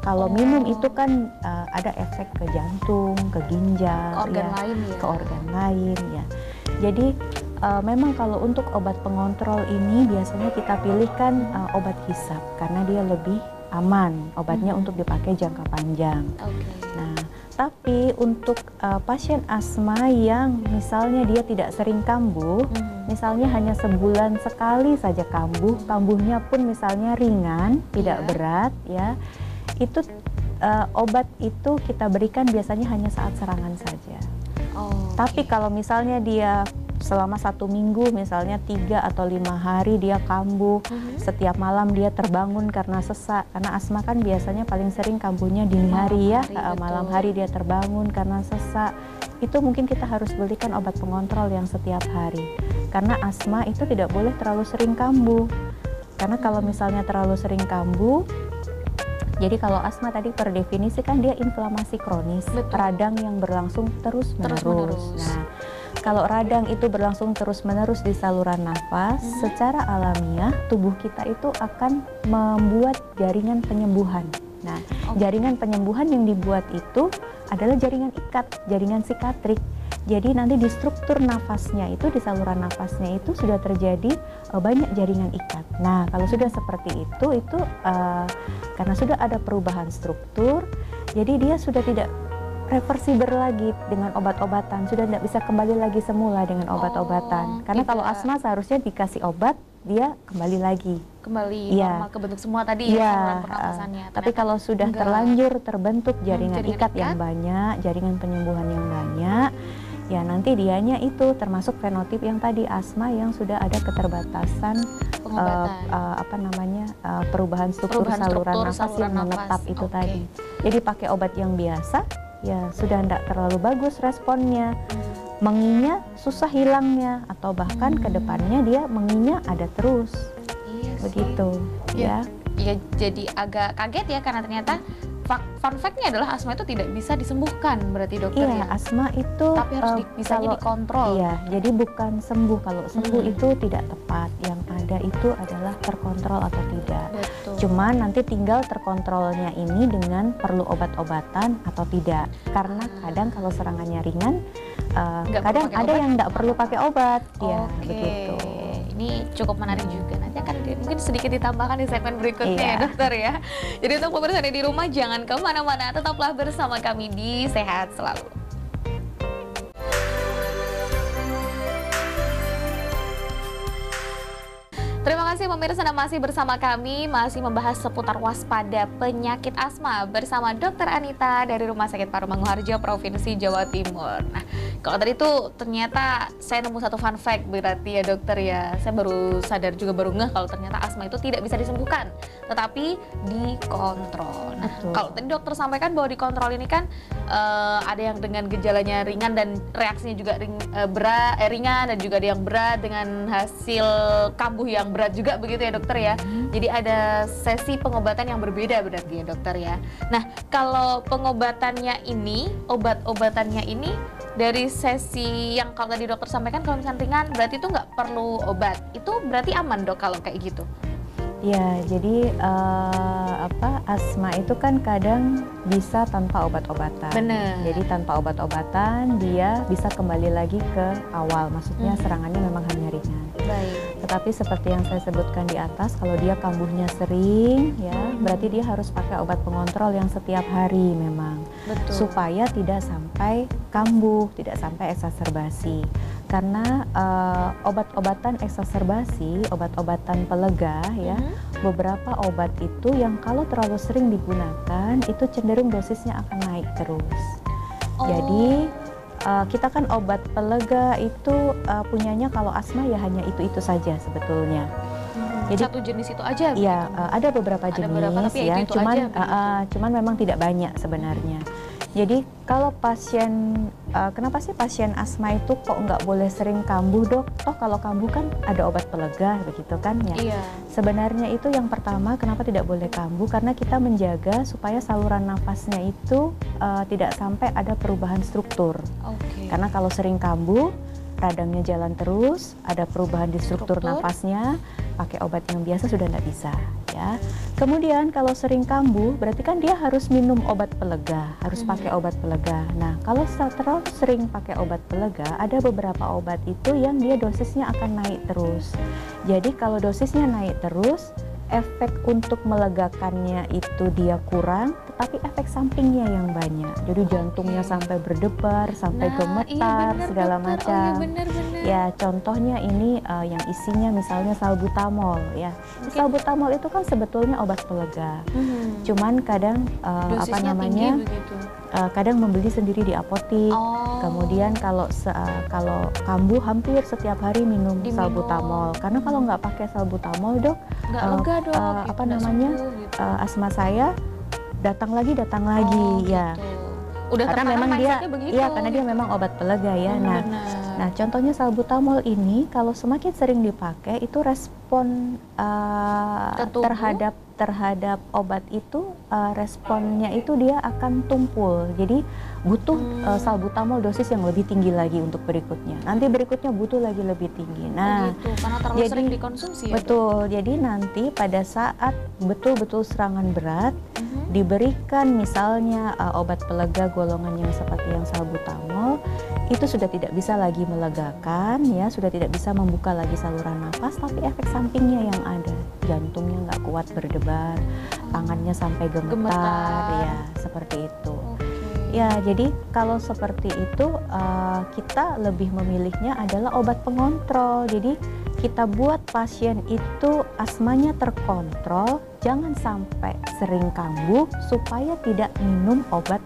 Kalau minum itu kan ada efek ke jantung, ke ginjal, Ke organ lain ya? ke organ lain ya. Jadi memang kalau untuk obat pengontrol ini biasanya kita pilihkan obat hisap karena dia lebih aman obatnya untuk dipakai jangka panjang. Nah, tapi untuk pasien asma yang misalnya dia tidak sering kambuh, misalnya hanya sebulan sekali saja kambuh, kambuhnya pun misalnya ringan, tidak berat ya, itu obat itu kita berikan biasanya hanya saat serangan saja. Tapi kalau misalnya dia selama 1 minggu, misalnya 3 atau 5 hari dia kambuh, setiap malam dia terbangun karena sesak, karena asma kan biasanya paling sering kambuhnya dini hari ya, malam hari dia terbangun karena sesak, itu mungkin kita harus berikan obat pengontrol yang setiap hari, karena asma itu tidak boleh terlalu sering kambuh, karena kalau misalnya terlalu sering kambuh, jadi kalau asma tadi per definisi kan dia inflamasi kronis, radang yang berlangsung terus-menerus. Nah, kalau radang itu berlangsung terus-menerus di saluran nafas, secara alamiah tubuh kita itu akan membuat jaringan penyembuhan. Nah, jaringan penyembuhan yang dibuat itu adalah jaringan ikat, jaringan sikatrik. Jadi nanti di struktur nafasnya itu, di saluran nafasnya itu sudah terjadi banyak jaringan ikat. Nah, kalau sudah seperti itu karena sudah ada perubahan struktur, jadi dia sudah tidak reversible lagi dengan obat-obatan, sudah tidak bisa kembali lagi semula dengan obat-obatan. Karena kalau asma seharusnya dikasih obat, dia kembali lagi. Normal ke bentuk semua tadi ya, saluran pernapasannya. Tapi kalau sudah terlanjur terbentuk jaringan ikat yang banyak, jaringan penyembuhan yang banyak, ya nanti dianya itu termasuk fenotip yang tadi asma yang sudah ada keterbatasan perubahan struktur saluran nafas yang menetap itu tadi. Jadi pakai obat yang biasa ya sudah tidak terlalu bagus responnya, menginya susah hilangnya, atau bahkan ke depannya dia menginya ada terus. Begitu ya. Ya jadi agak kaget ya karena ternyata fun fact-nya adalah asma itu tidak bisa disembuhkan berarti dokter ya. Asma itu tapi harus bisanya dikontrol. Iya, jadi bukan sembuh. Kalau sembuh itu tidak tepat. Yang ada itu adalah terkontrol atau tidak. Cuman nanti tinggal terkontrolnya ini dengan perlu obat-obatan atau tidak. Karena kadang kalau serangannya ringan, kadang ada yang nggak perlu pakai obat, ya begitu. Ini cukup menarik juga. Nanti akan mungkin sedikit ditambahkan di segmen berikutnya ya dokter ya. Jadi untuk pemirsa di rumah jangan kemana-mana, tetaplah bersama kami di Sehat Selalu. Terima kasih pemirsa, masih bersama kami, masih membahas seputar waspada penyakit asma bersama Dr. Anita dari Rumah Sakit Paru Manguharjo, Provinsi Jawa Timur. Nah, kalau tadi itu ternyata saya nemu satu fun fact berarti ya dokter ya. Saya baru sadar juga, baru ngeh kalau ternyata asma itu tidak bisa disembuhkan, tetapi dikontrol. Nah, kalau tadi dokter sampaikan bahwa dikontrol ini kan ada yang dengan gejalanya ringan dan reaksinya juga ringan, dan juga ada yang berat dengan hasil kambuh yang berat juga begitu ya dokter ya. Jadi ada sesi pengobatan yang berbeda berarti ya dokter ya. Nah, kalau pengobatannya ini, obat-obatannya ini dari sesi yang kalau tadi dokter sampaikan, kalau misalnya ringan berarti itu nggak perlu obat. Itu berarti aman dok kalau kayak gitu? Ya, jadi asma itu kan kadang bisa tanpa obat-obatan. Bener. Jadi tanpa obat-obatan dia bisa kembali lagi ke awal. Maksudnya serangannya memang hanya ringan. Baik. Tetapi seperti yang saya sebutkan di atas, kalau dia kambuhnya sering, ya berarti dia harus pakai obat pengontrol yang setiap hari memang. Betul. Supaya tidak sampai kambuh, tidak sampai eksaserbasi. Karena obat-obatan eksaserbasi, obat-obatan pelega ya, beberapa obat itu yang kalau terlalu sering digunakan itu cenderung dosisnya akan naik terus. Jadi kita kan obat pelega itu punyanya kalau asma ya hanya itu saja sebetulnya. Jadi satu jenis itu aja? Iya, ada beberapa jenis tapi ya, itu cuman memang tidak banyak sebenarnya. Jadi kalau pasien, kenapa sih pasien asma itu kok nggak boleh sering kambuh dok? Toh kalau kambuh kan ada obat pelega begitu kan ya? Iya. Sebenarnya itu yang pertama kenapa tidak boleh kambuh, karena kita menjaga supaya saluran nafasnya itu tidak sampai ada perubahan struktur. Karena kalau sering kambuh, radangnya jalan terus, ada perubahan di struktur nafasnya, pakai obat yang biasa sudah nggak bisa ya. Kemudian kalau sering kambuh berarti kan dia harus minum obat pelega, harus pakai obat pelega. Nah, kalau terlalu sering pakai obat pelega, ada beberapa obat itu yang dia dosisnya akan naik terus. Jadi kalau dosisnya naik terus, efek untuk melegakannya itu dia kurang, tetapi efek sampingnya yang banyak. Jadi jantungnya sampai berdebar, sampai gemetar, segala macam. Ya, contohnya ini yang isinya misalnya salbutamol ya. Salbutamol itu kan sebetulnya obat pelega. Cuman kadang kadang membeli sendiri di apotik. Kemudian kalau kambuh hampir setiap hari minum salbutamol. Karena kalau nggak pakai salbutamol dok, asma saya datang lagi ya. Udah karena memang karena dia memang obat pelega ya. Nah, contohnya salbutamol ini kalau semakin sering dipakai itu respon terhadap obat itu responnya itu dia akan tumpul. Jadi butuh salbutamol dosis yang lebih tinggi lagi untuk berikutnya. Nanti berikutnya butuh lagi lebih tinggi. Nah, karena terlalu sering dikonsumsi ya. Betul. Jadi nanti pada saat betul-betul serangan berat diberikan misalnya obat pelega golongan yang seperti yang salbutamol, itu sudah tidak bisa lagi melegakan ya, sudah tidak bisa membuka lagi saluran nafas, tapi efek sampingnya yang ada, jantungnya nggak kuat berdebar, tangannya sampai gemetar ya, seperti itu. Ya, jadi kalau seperti itu kita lebih memilihnya adalah obat pengontrol. Jadi kita buat pasien itu asmanya terkontrol, jangan sampai sering kambuh supaya tidak minum obat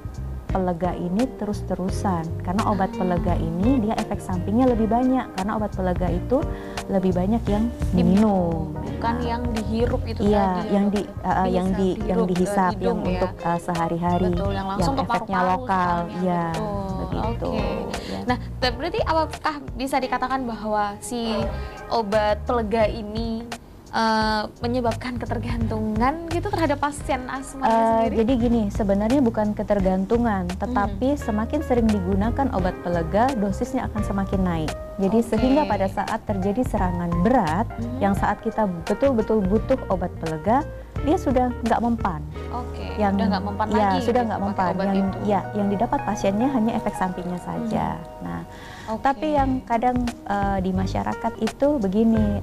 pelega ini terus-terusan. Karena obat pelega ini dia efek sampingnya lebih banyak, karena obat pelega itu lebih banyak yang diminum, bukan yang dihirup itu iya, tadi. Yang dihisap yang untuk sehari-hari, yang efeknya lokal, ya begitu. Ya. Nah, berarti apakah bisa dikatakan bahwa si obat pelega ini menyebabkan ketergantungan gitu terhadap pasien asma sendiri? Jadi gini, sebenarnya bukan ketergantungan, tetapi semakin sering digunakan obat pelega, dosisnya akan semakin naik. Jadi sehingga pada saat terjadi serangan berat, yang saat kita betul-betul butuh obat pelega, dia sudah nggak mempan. Oke, Yang udah nggak mempan ya, lagi sudah gitu nggak pakai mempan. obat Yang itu. ya, yang didapat pasiennya hanya efek sampingnya saja. Nah, Oke. tapi yang kadang di masyarakat itu begini,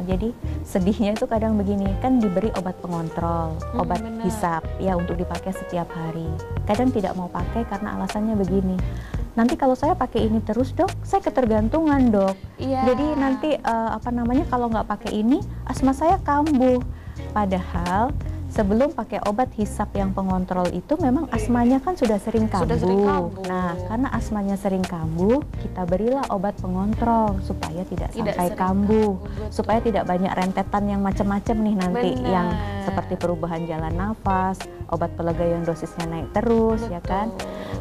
jadi sedihnya itu kadang begini, kan diberi obat pengontrol, obat benar. hisap ya untuk dipakai setiap hari. Kadang tidak mau pakai karena alasannya begini. Nanti kalau saya pakai ini terus dok, saya ketergantungan dok. Iya. Jadi nanti kalau nggak pakai ini, asma saya kambuh. Padahal sebelum pakai obat hisap yang pengontrol itu memang asmanya kan sudah sering kambuh. Sudah sering kambuh. Nah, karena asmanya sering kambuh, kita berilah obat pengontrol supaya tidak sampai sering kambuh, betul. supaya tidak banyak rentetan yang macam-macam nih nanti, Benar. yang seperti perubahan jalan nafas, obat pelega yang dosisnya naik terus, ya kan?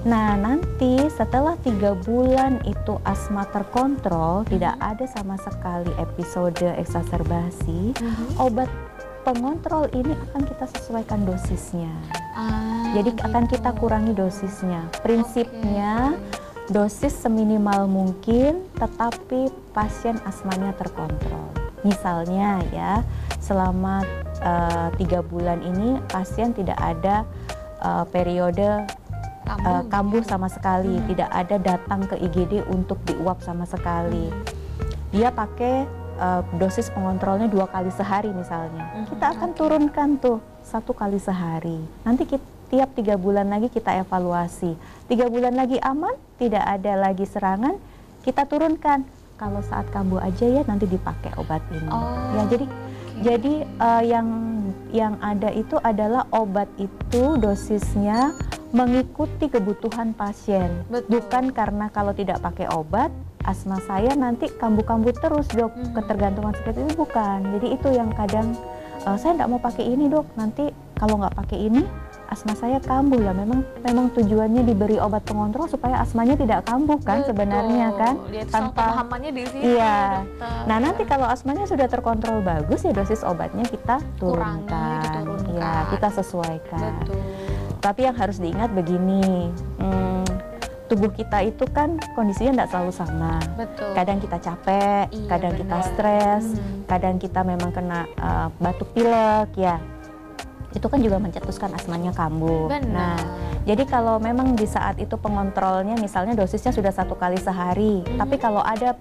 Nah, nanti setelah 3 bulan itu asma terkontrol, tidak ada sama sekali episode eksaserbasi, obat pengontrol ini akan kita sesuaikan dosisnya. Jadi akan kita kurangi dosisnya. Prinsipnya dosis seminimal mungkin, tetapi pasien asmanya terkontrol. Misalnya ya, selama 3 bulan ini pasien tidak ada periode kambuh sama sekali, tidak ada datang ke IGD untuk diuap sama sekali. Dia pakai dosis pengontrolnya 2 kali sehari misalnya. Kita akan turunkan tuh 1 kali sehari. Nanti tiap 3 bulan lagi kita evaluasi. 3 bulan lagi aman, tidak ada lagi serangan, kita turunkan. Kalau saat kambuh aja ya nanti dipakai obat ini. Ya jadi yang ada itu adalah obat itu dosisnya mengikuti kebutuhan pasien. Betul. Bukan karena kalau tidak pakai obat asma saya nanti kambuh-kambuh terus dok, ketergantungan seperti itu, bukan. Jadi itu yang kadang saya tidak mau pakai ini dok, nanti kalau nggak pakai ini asma saya kambuh. Ya memang tujuannya diberi obat pengontrol supaya asmanya tidak kambuh kan. Betul. Sebenarnya kan, tanpa pemahamannya di sini. Iya. Nah nanti kalau asmanya sudah terkontrol bagus ya dosis obatnya kita turunkan. Ya kita sesuaikan. Betul. Tapi yang harus diingat begini, tubuh kita itu kan kondisinya tidak selalu sama. Betul. Kadang kita capek, kadang kita stres, kadang kita memang kena batuk pilek ya. Itu kan juga mencetuskan asmanya kambuh. Benar. Nah, jadi kalau memang di saat itu pengontrolnya misalnya dosisnya sudah 1 kali sehari, tapi kalau ada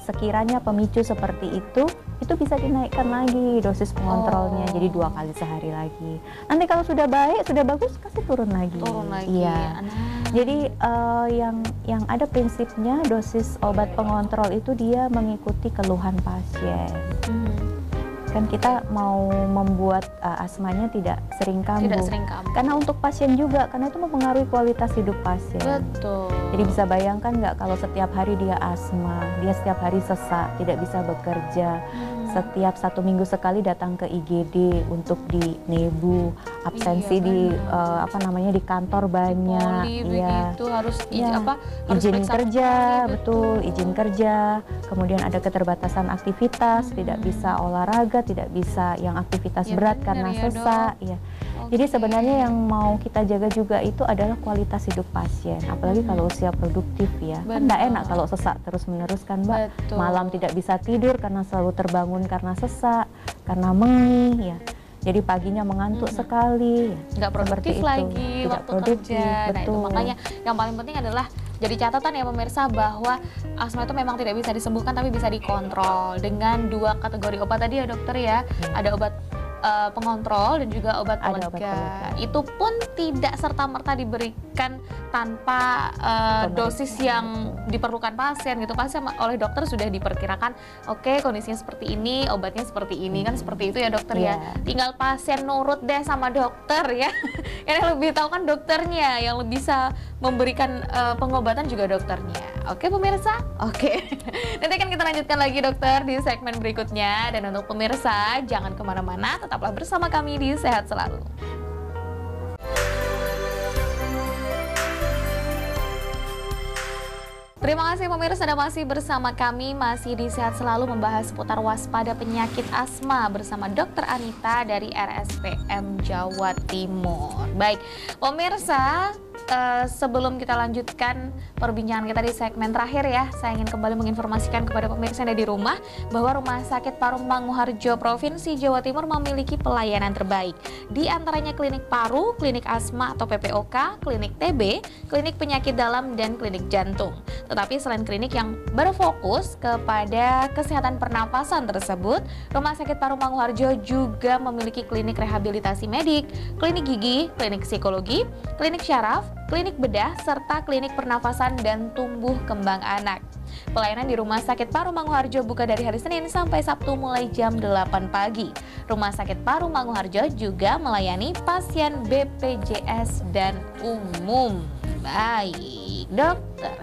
sekiranya pemicu seperti itu bisa dinaikkan lagi dosis pengontrolnya, jadi 2 kali sehari lagi. Nanti kalau sudah baik, sudah bagus, kasih turun lagi. Iya. Jadi yang ada prinsipnya dosis obat pengontrol itu dia mengikuti keluhan pasien. Kan kita mau membuat asmanya tidak sering kambuh. Karena untuk pasien juga, karena itu mempengaruhi kualitas hidup pasien. Betul. Jadi bisa bayangkan nggak kalau setiap hari dia asma, dia setiap hari sesak, tidak bisa bekerja, setiap 1 minggu sekali datang ke IGD untuk di nebu, absensi di di kantor banyak, begitu, harus izin kerja, betul, izin kerja, kemudian ada keterbatasan aktivitas, tidak bisa olahraga, tidak bisa yang aktivitas berat karena sesak, ya. Jadi sebenarnya yang mau kita jaga juga itu adalah kualitas hidup pasien, apalagi kalau usia produktif ya. Kan nggak enak kalau sesak terus-menerus kan Mbak. Betul. Malam tidak bisa tidur karena selalu terbangun karena sesak, karena mengih ya. Jadi paginya mengantuk sekali, nggak produktif lagi tidak waktu produktif, kerja. betul. Nah itu makanya yang paling penting adalah jadi catatan ya pemirsa bahwa asma itu memang tidak bisa disembuhkan tapi bisa dikontrol dengan 2 kategori obat tadi ya dokter ya. Ada obat pengontrol dan juga obat pelega. Itu pun tidak serta-merta diberikan tanpa dosis yang diperlukan pasien gitu. Pasien oleh dokter sudah diperkirakan, oke, kondisinya seperti ini, obatnya seperti ini, kan seperti itu ya dokter ya. Tinggal pasien nurut deh sama dokter ya. Yang lebih tahu kan dokternya, yang lebih bisa memberikan pengobatan juga dokternya. Oke pemirsa? Oke. Nanti akan kita lanjutkan lagi dokter di segmen berikutnya. Dan untuk pemirsa jangan kemana-mana, tetaplah bersama kami di Sehat Selalu. Terima kasih pemirsa Anda masih bersama kami, masih di Sehat Selalu membahas seputar waspada penyakit asma bersama Dr. Anita dari RSPM Jawa Timur. Baik, pemirsa, sebelum kita lanjutkan perbincangan kita di segmen terakhir ya, saya ingin kembali menginformasikan kepada pemirsa yang ada di rumah bahwa Rumah Sakit Paru Manguharjo Provinsi Jawa Timur memiliki pelayanan terbaik. Di antaranya klinik paru, klinik asma atau PPOK, klinik TB, klinik penyakit dalam, dan klinik jantung. Tetapi selain klinik yang berfokus kepada kesehatan pernapasan tersebut, Rumah Sakit Paru Manguharjo juga memiliki klinik rehabilitasi medik, klinik gigi, klinik psikologi, klinik syaraf, klinik bedah, serta klinik pernafasan dan tumbuh kembang anak. Pelayanan di Rumah Sakit Paru Manguharjo buka dari hari Senin sampai Sabtu mulai jam 8 pagi. Rumah Sakit Paru Manguharjo juga melayani pasien BPJS dan umum. Baik, dokter.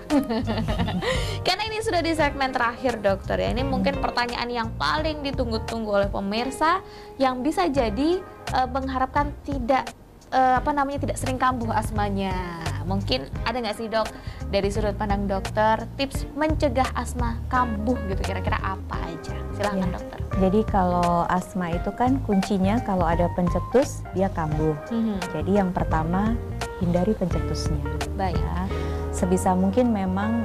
Karena ini sudah di segmen terakhir, dokter ya. Ini mungkin pertanyaan yang paling ditunggu-tunggu oleh pemirsa yang bisa jadi mengharapkan tidak tidak sering kambuh asmanya. Mungkin ada nggak sih, dok, dari sudut pandang dokter tips mencegah asma kambuh gitu, kira-kira apa aja? Silahkan, dokter. Jadi kalau asma itu kan kuncinya kalau ada pencetus dia kambuh. Jadi yang pertama hindari pencetusnya. Baik. Ya. Sebisa mungkin memang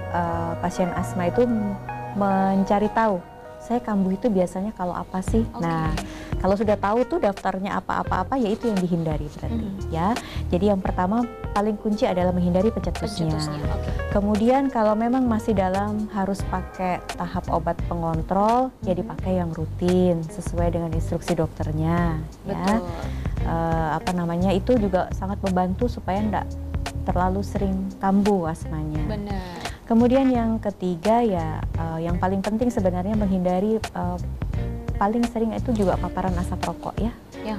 pasien asma itu mencari tahu, saya kambuh itu biasanya kalau apa sih? Okay. Nah, kalau sudah tahu tuh daftarnya apa-apa, ya itu yang dihindari berarti ya. Jadi yang pertama paling kunci adalah menghindari pencetusnya. Okay. Kemudian kalau memang masih dalam harus pakai tahap obat pengontrol, ya dipakai yang rutin sesuai dengan instruksi dokternya. Betul. Ya, itu juga sangat membantu supaya enggak terlalu sering kambuh asmanya. Benar. Kemudian yang ketiga ya, yang paling penting sebenarnya menghindari paling sering itu juga paparan asap rokok ya,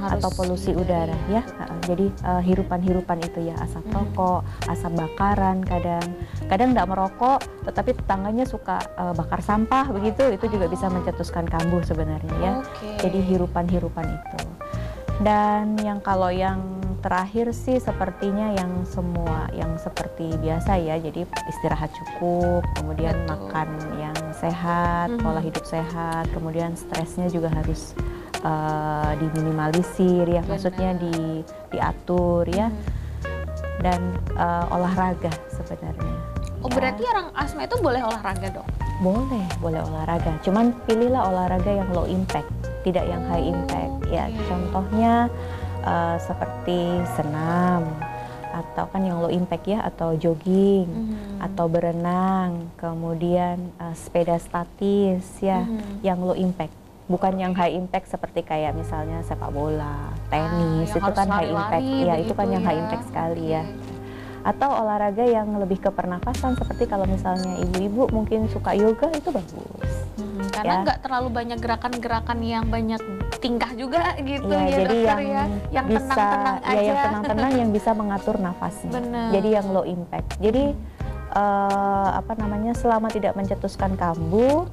atau polusi udara ya. Jadi hirupan-hirupan itu ya, asap rokok, asap bakaran, kadang nggak merokok tetapi tetangganya suka bakar sampah begitu, itu juga bisa mencetuskan kambuh sebenarnya ya. Jadi hirupan-hirupan itu. Dan kalau yang terakhir sih sepertinya yang semua yang seperti biasa ya, jadi istirahat cukup, kemudian makan yang sehat, pola hidup sehat, kemudian stresnya juga harus diminimalisir ya, maksudnya diatur ya, dan olahraga sebenarnya. Oh ya. Berarti orang asma itu boleh olahraga, dok? Boleh olahraga, cuman pilihlah olahraga yang low impact, tidak yang high impact ya. Contohnya seperti senam, atau kan yang low impact ya, atau jogging, atau berenang, kemudian sepeda statis ya, yang low impact. Bukan yang high impact seperti kayak misalnya sepak bola, tenis, itu kan high impact ya, itu kan yang high impact sekali ya. Atau olahraga yang lebih ke pernafasan, seperti kalau misalnya ibu-ibu mungkin suka yoga, itu bagus. Karena nggak terlalu banyak gerakan-gerakan yang banyak tingkah juga gitu ya, ya, jadi dokter yang bisa, tenang-tenang aja. Yang tenang-tenang yang bisa mengatur nafasnya. Bener. Jadi yang low impact. Jadi selama tidak mencetuskan kambuh,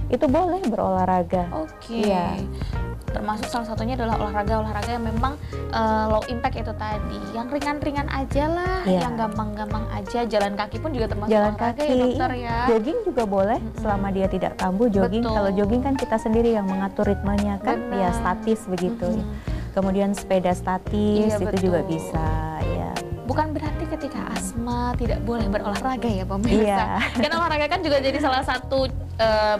itu boleh berolahraga. Ya. Termasuk salah satunya adalah olahraga yang memang low impact itu tadi, yang ringan-ringan aja lah, yang gampang-gampang aja. Jalan kaki pun juga termasuk olahraga ya, dokter ya. Jogging juga boleh selama dia tidak kambuh. Jogging, kalau jogging kan kita sendiri yang mengatur ritmenya kan, ya statis begitu. Kemudian sepeda statis itu juga bisa ya. Bukan berarti ketika asma tidak boleh berolahraga ya pemirsa. Karena olahraga kan juga jadi salah satu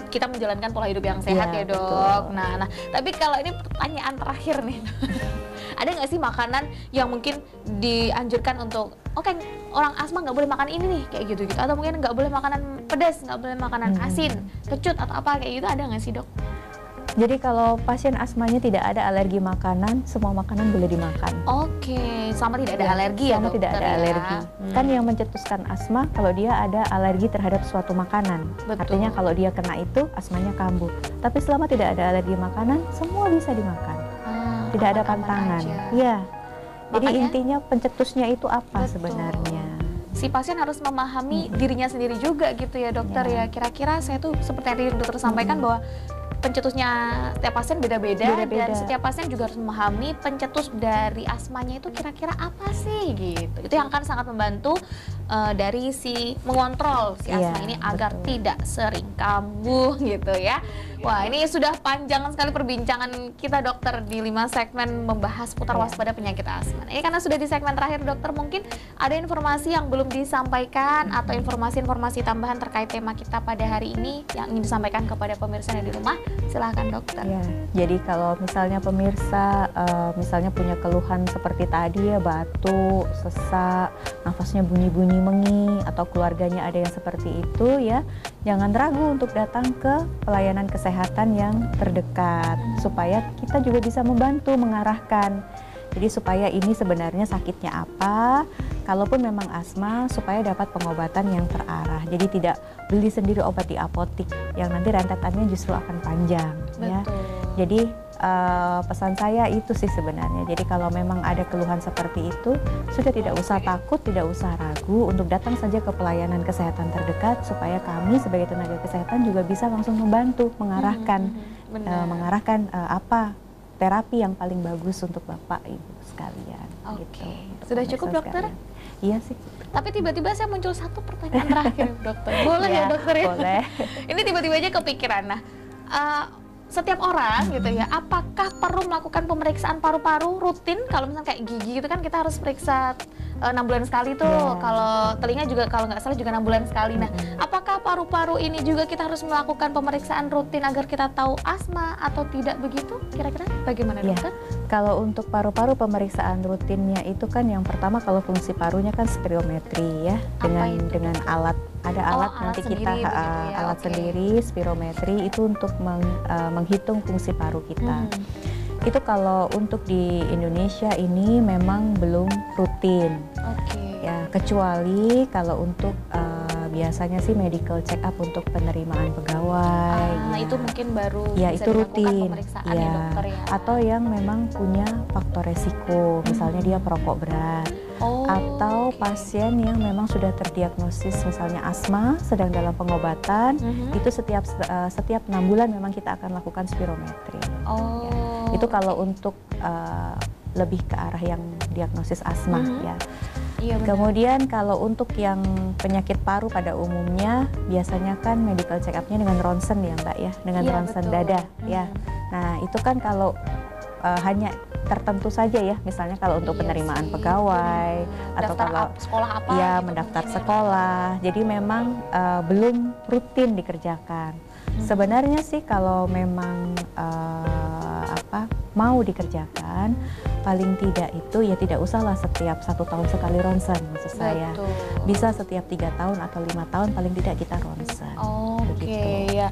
kita menjalankan pola hidup yang sehat ya, dok. Betul. Nah, tapi kalau ini pertanyaan terakhir nih, ada nggak sih makanan yang mungkin dianjurkan untuk orang asma nggak boleh makan ini nih kayak gitu, atau mungkin nggak boleh makanan pedas, nggak boleh makanan asin, kecut atau apa kayak gitu, ada nggak sih, dok? Jadi kalau pasien asmanya tidak ada alergi makanan, semua makanan boleh dimakan. Sama tidak ada alergi ya, sama tidak ada alergi. Kan yang mencetuskan asma kalau dia ada alergi terhadap suatu makanan. Artinya kalau dia kena itu, asmanya kambuh. Tapi selama tidak ada alergi makanan, semua bisa dimakan. Tidak ada pantangan. Ya. Jadi intinya pencetusnya itu apa sebenarnya? Si pasien harus memahami dirinya sendiri juga gitu ya, dokter ya. Kira-kira saya tuh seperti yang tadi dokter sampaikan bahwa pencetusnya setiap pasien beda-beda, dan setiap pasien juga harus memahami pencetus dari asmanya itu kira-kira apa sih gitu. Itu yang akan sangat membantu dari si mengontrol si asma ini agar tidak sering kambuh gitu ya. Wah, ini sudah panjang sekali perbincangan kita dokter di 5 segmen membahas putar waspada penyakit asma. Ini karena sudah di segmen terakhir dokter, mungkin ada informasi yang belum disampaikan atau informasi-informasi tambahan terkait tema kita pada hari ini yang ingin disampaikan kepada pemirsa yang di rumah. Silahkan dokter. Ya, jadi kalau misalnya pemirsa misalnya punya keluhan seperti tadi ya, batuk, sesak, nafasnya bunyi-bunyi mengi, atau keluarganya ada yang seperti itu ya, jangan ragu untuk datang ke pelayanan kesehatan yang terdekat supaya kita juga bisa membantu mengarahkan. Jadi supaya ini sebenarnya sakitnya apa, kalaupun memang asma, supaya dapat pengobatan yang terarah. Jadi tidak beli sendiri obat di apotik yang nanti rentetannya justru akan panjang. Ya. Jadi pesan saya itu sih sebenarnya. Jadi kalau memang ada keluhan seperti itu, sudah tidak usah takut, tidak usah ragu untuk datang saja ke pelayanan kesehatan terdekat supaya kami sebagai tenaga kesehatan juga bisa langsung membantu mengarahkan apa terapi yang paling bagus untuk Bapak Ibu sekalian. Oke. Gitu. Sudah cukup dokter? Iya sih. Tapi tiba-tiba saya muncul satu pertanyaan terakhir dokter. Boleh ya dokter ya? Boleh. Ini tiba-tiba aja kepikiran. Nah, setiap orang gitu ya, apakah perlu melakukan pemeriksaan paru-paru rutin? Kalau misalnya kayak gigi itu kan kita harus periksa 6 bulan sekali tuh. Kalau telinga juga kalau nggak salah juga 6 bulan sekali. Nah, apakah paru-paru ini juga kita harus melakukan pemeriksaan rutin agar kita tahu asma atau tidak begitu? Kira-kira bagaimana dokter? Kalau untuk paru-paru pemeriksaan rutinnya itu kan yang pertama kalau fungsi parunya kan spirometri ya, dengan alat. Ada alat nanti kita alat sendiri spirometri itu untuk menghitung fungsi paru kita. Itu kalau untuk di Indonesia ini memang belum rutin. Ya, kecuali kalau untuk biasanya sih medical check up untuk penerimaan pegawai. Itu mungkin baru ya bisa itu dilakukan rutin pemeriksaan ya dokter ya. Atau yang memang punya faktor resiko, misalnya dia perokok berat. Atau pasien yang memang sudah terdiagnosis misalnya asma sedang dalam pengobatan, itu setiap 6 bulan memang kita akan lakukan spirometri. Ya. Itu kalau untuk lebih ke arah yang diagnosis asma ya. Iya, kemudian kalau untuk yang penyakit paru pada umumnya biasanya kan medical check up-nya dengan ronsen ya Mbak ya, dengan ronsen dada ya. Nah itu kan kalau hanya tertentu saja ya, misalnya kalau untuk penerimaan pegawai atau kalau sekolah apa ya gitu, mendaftar sekolah, jadi memang belum rutin dikerjakan. Sebenarnya sih kalau memang mau dikerjakan, paling tidak itu ya tidak usahlah setiap 1 tahun sekali ronsen maksud saya. Bisa setiap 3 tahun atau 5 tahun paling tidak kita ronsen. Ya,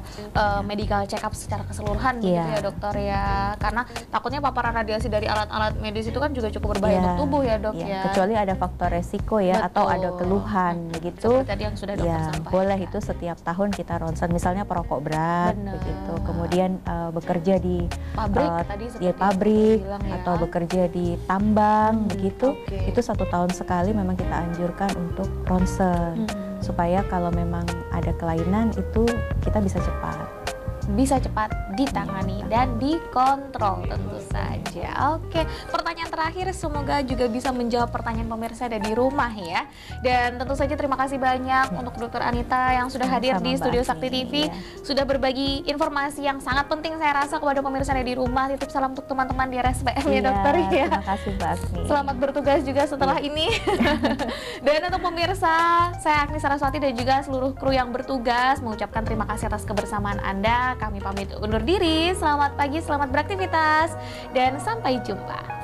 medical check up secara keseluruhan gitu ya dokter ya, karena takutnya paparan radiasi dari alat-alat medis itu kan juga cukup berbahaya untuk tubuh ya dok ya. Kecuali ada faktor resiko ya. Atau ada keluhan begitu. Seperti tadi yang sudah dokter sampaikan. Boleh itu setiap tahun kita ronsen, misalnya perokok berat begitu. Kemudian bekerja di pabrik atau bekerja di tambang begitu. Itu 1 tahun sekali memang kita anjurkan untuk ronsen. Supaya kalau memang ada kelainan itu kita bisa cepat ditangani dan dikontrol tentu saja. Oke, pertanyaan terakhir semoga juga bisa menjawab pertanyaan pemirsa ada di rumah ya. Dan tentu saja terima kasih banyak untuk Dokter Anita yang sudah hadir di Studio Sakti TV, sudah berbagi informasi yang sangat penting saya rasa kepada pemirsa ada di rumah. Titip salam untuk teman-teman di RSPM ya dokter ya. Terima kasih Mbak Agni. Selamat bertugas juga setelah ini. Dan untuk pemirsa, saya Agni Saraswati dan juga seluruh kru yang bertugas mengucapkan terima kasih atas kebersamaan Anda. Kami pamit undur diri, selamat pagi, selamat beraktivitas, dan sampai jumpa.